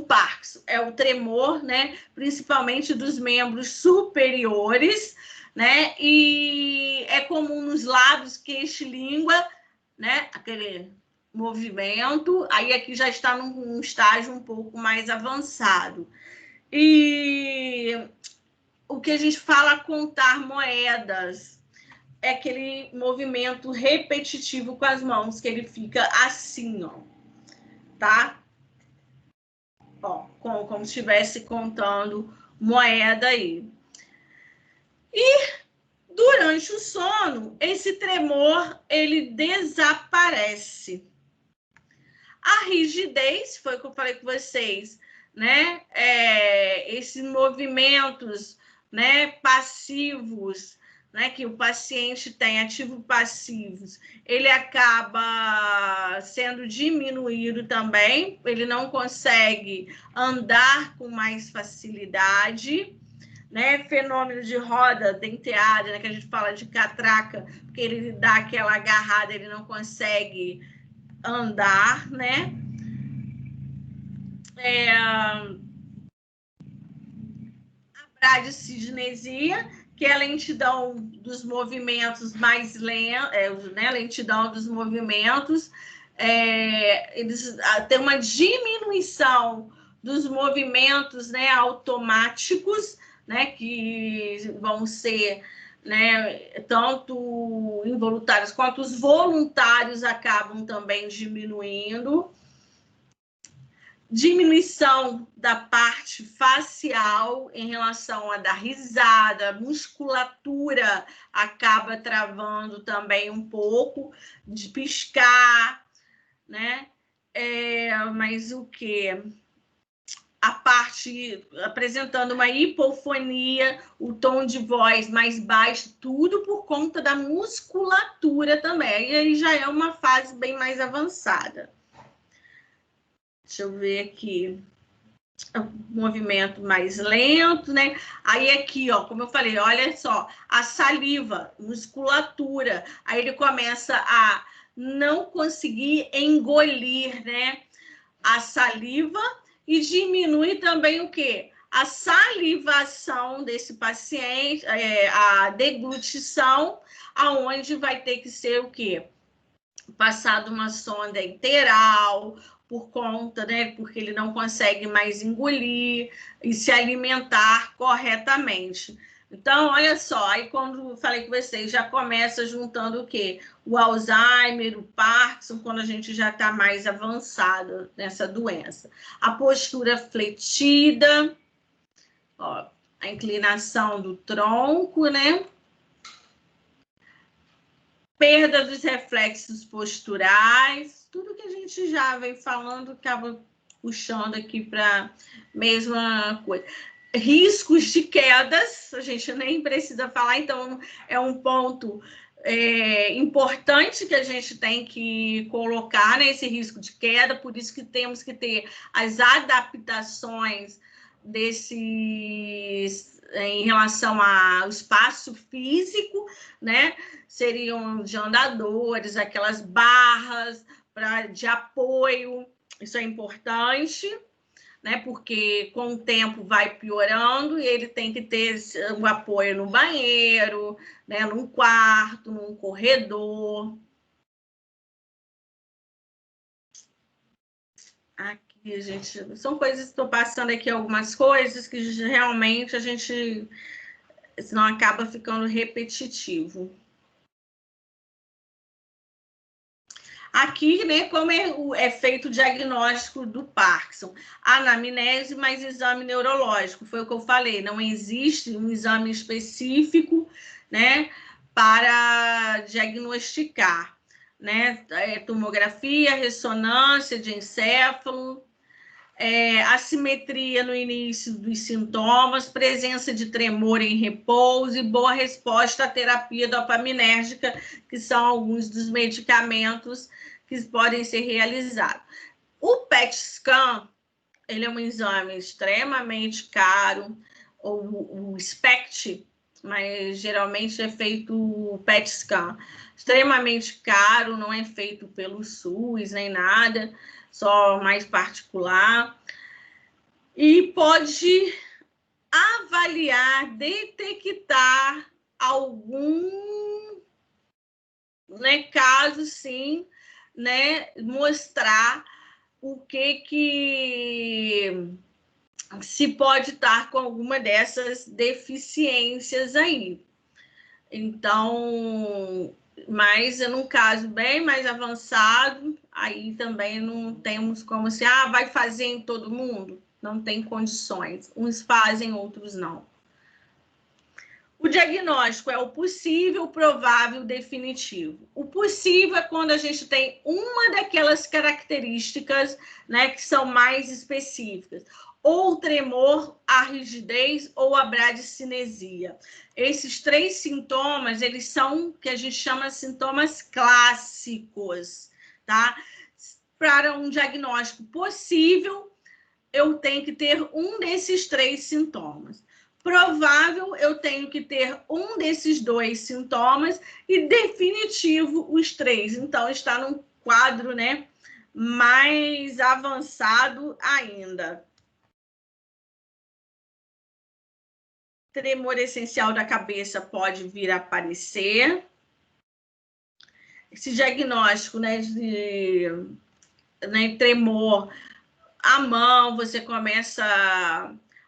Parkinson. É o tremor, né, principalmente dos membros superiores, né, e é comum nos lábios, queixo e língua, né, aquele movimento, aí aqui já está num estágio um pouco mais avançado. E o que a gente fala contar moedas é aquele movimento repetitivo com as mãos, que ele fica assim, ó, tá? Ó, como se estivesse contando moeda aí. E durante o sono, esse tremor, ele desaparece. A rigidez, foi o que eu falei com vocês, né? Esses movimentos, né, passivos, né, que o paciente tem, ativo-passivos, ele acaba sendo diminuído também, ele não consegue andar com mais facilidade, né? Fenômeno de roda denteada, né, que a gente fala de catraca, porque ele dá aquela agarrada, ele não consegue andar, né? A bradicinesia, que é a lentidão dos movimentos mais lentos, né? Lentidão dos movimentos. Eles têm uma diminuição dos movimentos, né, automáticos, né, que vão ser, né, tanto involuntários quanto os voluntários acabam também diminuindo. Diminuição da parte facial em relação à da risada, a musculatura acaba travando também um pouco, de piscar, né? Mas o que? A parte apresentando uma hipofonia, o tom de voz mais baixo, tudo por conta da musculatura também. E aí já é uma fase bem mais avançada. Deixa eu ver aqui. Movimento mais lento, né? Aí aqui, ó, como eu falei, olha só, a saliva, musculatura. Aí ele começa a não conseguir engolir, né? A saliva e diminui também o quê? A salivação desse paciente, a deglutição, aonde vai ter que ser o quê? Passado uma sonda enteral, por conta, né? Porque ele não consegue mais engolir e se alimentar corretamente. Então, olha só, aí quando eu falei com vocês, já começa juntando o quê? O Alzheimer, o Parkinson, quando a gente já está mais avançado nessa doença. A postura fletida, ó, a inclinação do tronco, né? Perda dos reflexos posturais, tudo que a gente já vem falando, acaba puxando aqui para a mesma coisa. Riscos de quedas, a gente nem precisa falar, então é um ponto importante que a gente tem que colocar nesse risco de queda, por isso que temos que ter as adaptações desses em relação ao espaço físico, né? Seriam de andadores, aquelas barras de apoio, isso é importante, né? Porque com o tempo vai piorando e ele tem que ter o apoio no banheiro, né? Num quarto, num corredor. Aqui, gente, são coisas que estou passando aqui, algumas coisas que realmente a gente, senão acaba ficando repetitivo. Aqui, né, como é feito o diagnóstico do Parkinson? Anamnese mais exame neurológico, foi o que eu falei, não existe um exame específico, né, para diagnosticar, né, tomografia, ressonância de encéfalo, assimetria no início dos sintomas, presença de tremor em repouso e boa resposta à terapia dopaminérgica, que são alguns dos medicamentos que podem ser realizados. O PET scan, ele é um exame extremamente caro, ou o SPECT, mas geralmente é feito o PET scan, extremamente caro, não é feito pelo SUS nem nada, só mais particular, e pode avaliar, detectar algum, né, caso sim, né, mostrar o que se pode estar com alguma dessas deficiências aí. Então, mas num caso bem mais avançado, aí também não temos como se, vai fazer em todo mundo? Não tem condições. Uns fazem, outros não. O diagnóstico é o possível, provável, definitivo. O possível é quando a gente tem uma daquelas características, né, que são mais específicas. Ou tremor, a rigidez ou a bradicinesia. Esses 3 sintomas, eles são que a gente chama de sintomas clássicos, tá? Para um diagnóstico possível, eu tenho que ter um desses 3 sintomas. Provável, eu tenho que ter um desses 2 sintomas e definitivo os 3. Então, está num quadro, né, mais avançado ainda. Tremor essencial da cabeça pode vir a aparecer. Esse diagnóstico, né, de tremor, a mão, você começa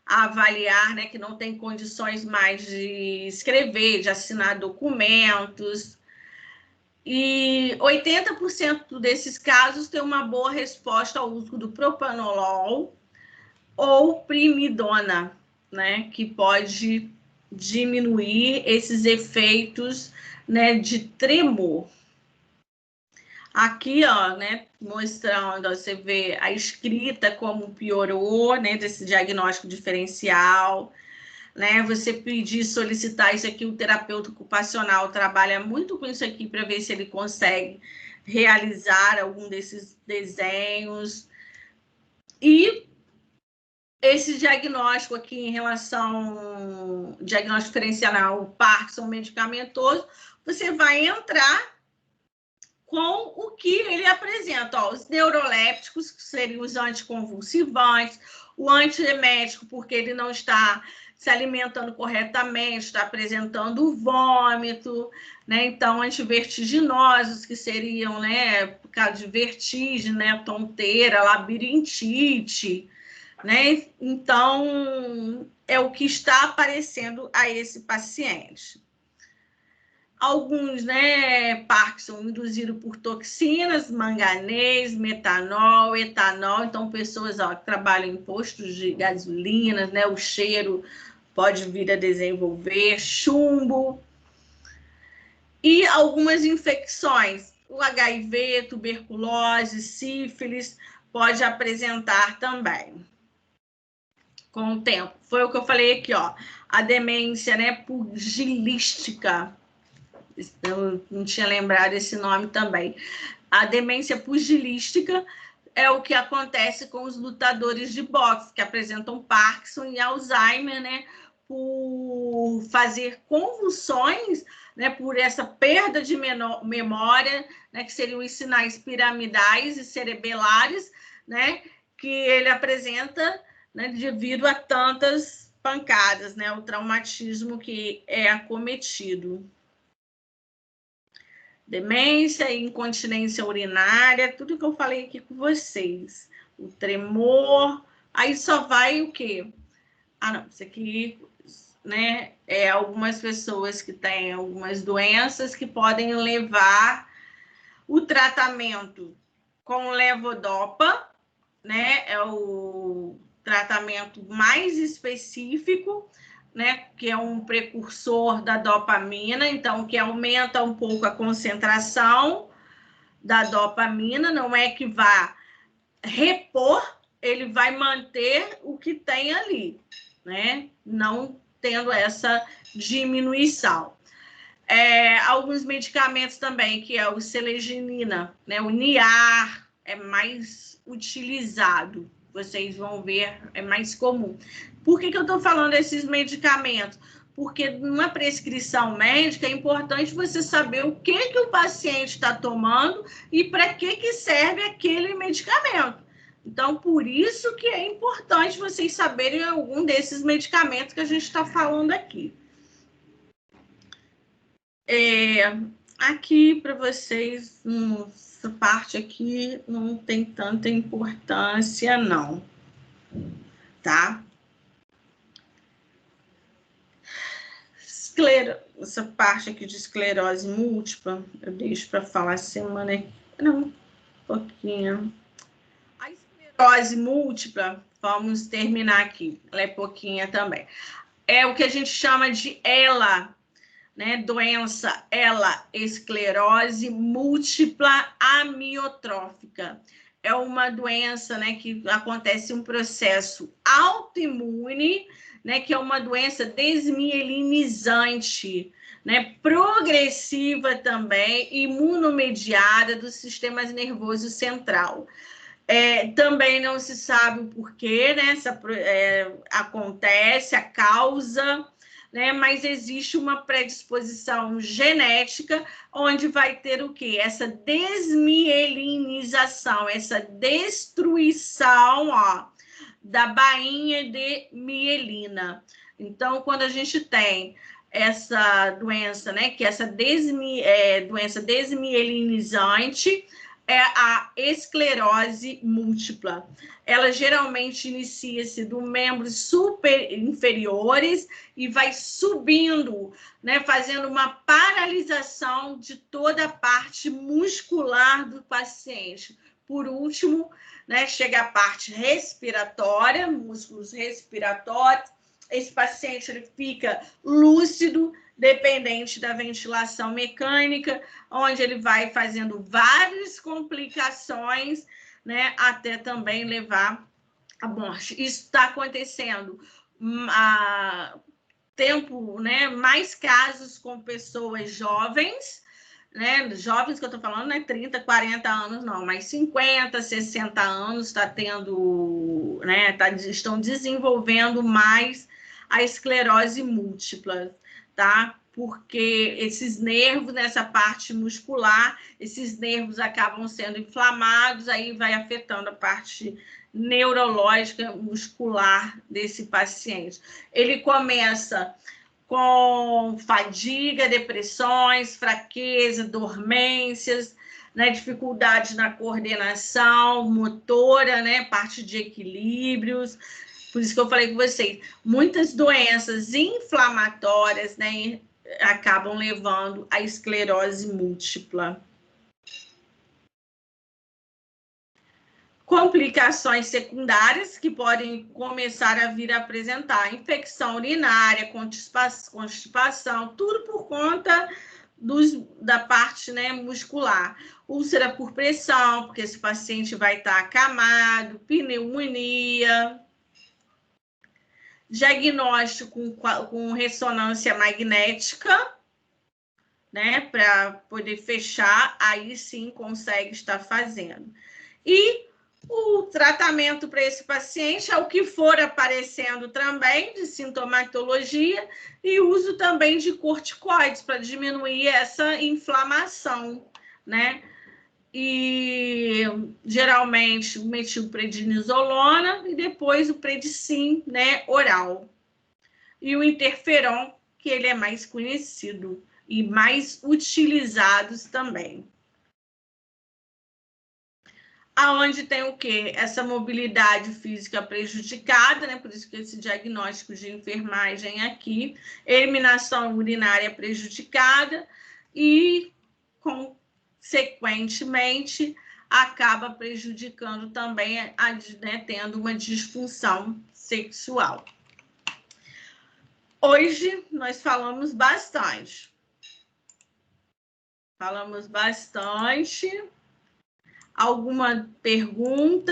a avaliar, né, que não tem condições mais de escrever, de assinar documentos. E 80% desses casos tem uma boa resposta ao uso do propanolol ou primidona, né, que pode diminuir esses efeitos, né, de tremor. Aqui, ó, né, mostrando, ó, você vê a escrita como piorou, né, desse diagnóstico diferencial, né, você pedir, solicitar isso aqui, o terapeuta ocupacional trabalha muito com isso aqui para ver se ele consegue realizar algum desses desenhos. E esse diagnóstico aqui em relação ao diagnóstico diferencial, o Parkinson medicamentoso, você vai entrar com o que ele apresenta. Ó, os neurolépticos, que seriam os anticonvulsivantes, o antiemético, porque ele não está se alimentando corretamente, está apresentando vômito, né? Então, antivertiginosos, que seriam, né, por causa de vertigem, né, tonteira, labirintite, né? Então, é o que está aparecendo a esse paciente. Alguns, né, Parkinson induzido por toxinas, manganês, metanol, etanol. Então, pessoas que trabalham em postos de gasolinas, né, o cheiro pode vir a desenvolver, chumbo. E algumas infecções, o HIV, tuberculose, sífilis, pode apresentar também com o tempo. Foi o que eu falei aqui, ó, a demência, né, pugilística. Eu não tinha lembrado esse nome também. A demência pugilística é o que acontece com os lutadores de boxe, que apresentam Parkinson e Alzheimer, né, por fazer convulsões, né, por essa perda de memória, né, que seriam os sinais piramidais e cerebelares, né, que ele apresenta, né, devido a tantas pancadas, né, o traumatismo que é acometido. Demência, incontinência urinária, tudo que eu falei aqui com vocês. O tremor, aí só vai o quê? Ah, não, isso aqui, né, é algumas pessoas que têm algumas doenças que podem levar o tratamento com levodopa, né, é o tratamento mais específico, né, que é um precursor da dopamina, então, que aumenta um pouco a concentração da dopamina, não é que vá repor, ele vai manter o que tem ali, né, não tendo essa diminuição. Alguns medicamentos também, que é o seleginina, né, o NIAR, é mais utilizado, vocês vão ver, é mais comum. Por que eu estou falando desses medicamentos? Porque numa prescrição médica é importante você saber o que o paciente está tomando e para que serve aquele medicamento. Então, por isso que é importante vocês saberem algum desses medicamentos que a gente está falando aqui. Aqui para vocês, essa parte aqui não tem tanta importância, não, tá? Essa parte aqui de esclerose múltipla, eu deixo para falar semana aqui. Não, um pouquinho. A esclerose múltipla, vamos terminar aqui, ela é pouquinha também. É o que a gente chama de ELA, né? Doença esclerose múltipla amiotrófica. É uma doença, né, que acontece um processo autoimune, né, que é uma doença desmielinizante, né, progressiva também, imunomediada do sistema nervoso central. Também não se sabe o porquê, né, acontece, a causa, né, mas existe uma predisposição genética onde vai ter o quê? Essa desmielinização, essa destruição, da bainha de mielina. Então, quando a gente tem essa doença, né, que é essa doença desmielinizante, é a esclerose múltipla. Ela geralmente inicia-se dos membros super inferiores e vai subindo, né, fazendo uma paralisação de toda a parte muscular do paciente. Por último, né, chega a parte respiratória, músculos respiratórios. Esse paciente ele fica lúcido, dependente da ventilação mecânica, onde ele vai fazendo várias complicações, né, até também levar à morte. Isso está acontecendo há tempo, né, mais casos com pessoas jovens, né? Jovens que eu estou falando, não é 30, 40 anos, não, mas 50, 60 anos está tendo, né? Estão desenvolvendo mais a esclerose múltipla, tá? Porque esses nervos, nessa parte muscular, esses nervos acabam sendo inflamados, aí vai afetando a parte neurológica muscular desse paciente. Ele começa com fadiga, depressões, fraqueza, dormências, né, dificuldades na coordenação motora, né, parte de equilíbrios. Por isso que eu falei com vocês, muitas doenças inflamatórias, né, acabam levando à esclerose múltipla. Complicações secundárias que podem começar a vir a apresentar infecção urinária, constipação, tudo por conta da parte, né, muscular. Úlcera por pressão, porque esse paciente vai estar acamado, pneumonia. Diagnóstico com ressonância magnética, né, para poder fechar, aí sim consegue estar fazendo. E o tratamento para esse paciente é o que for aparecendo também de sintomatologia e uso também de corticoides para diminuir essa inflamação, né? E geralmente o metilprednisolona e depois o predicin, né, oral. E o interferon, que ele é mais conhecido e mais utilizados também. Aonde tem o quê? Essa mobilidade física prejudicada, né? Por isso que esse diagnóstico de enfermagem aqui, eliminação urinária prejudicada e, consequentemente, acaba prejudicando também, né, tendo uma disfunção sexual. Hoje nós falamos bastante. Alguma pergunta?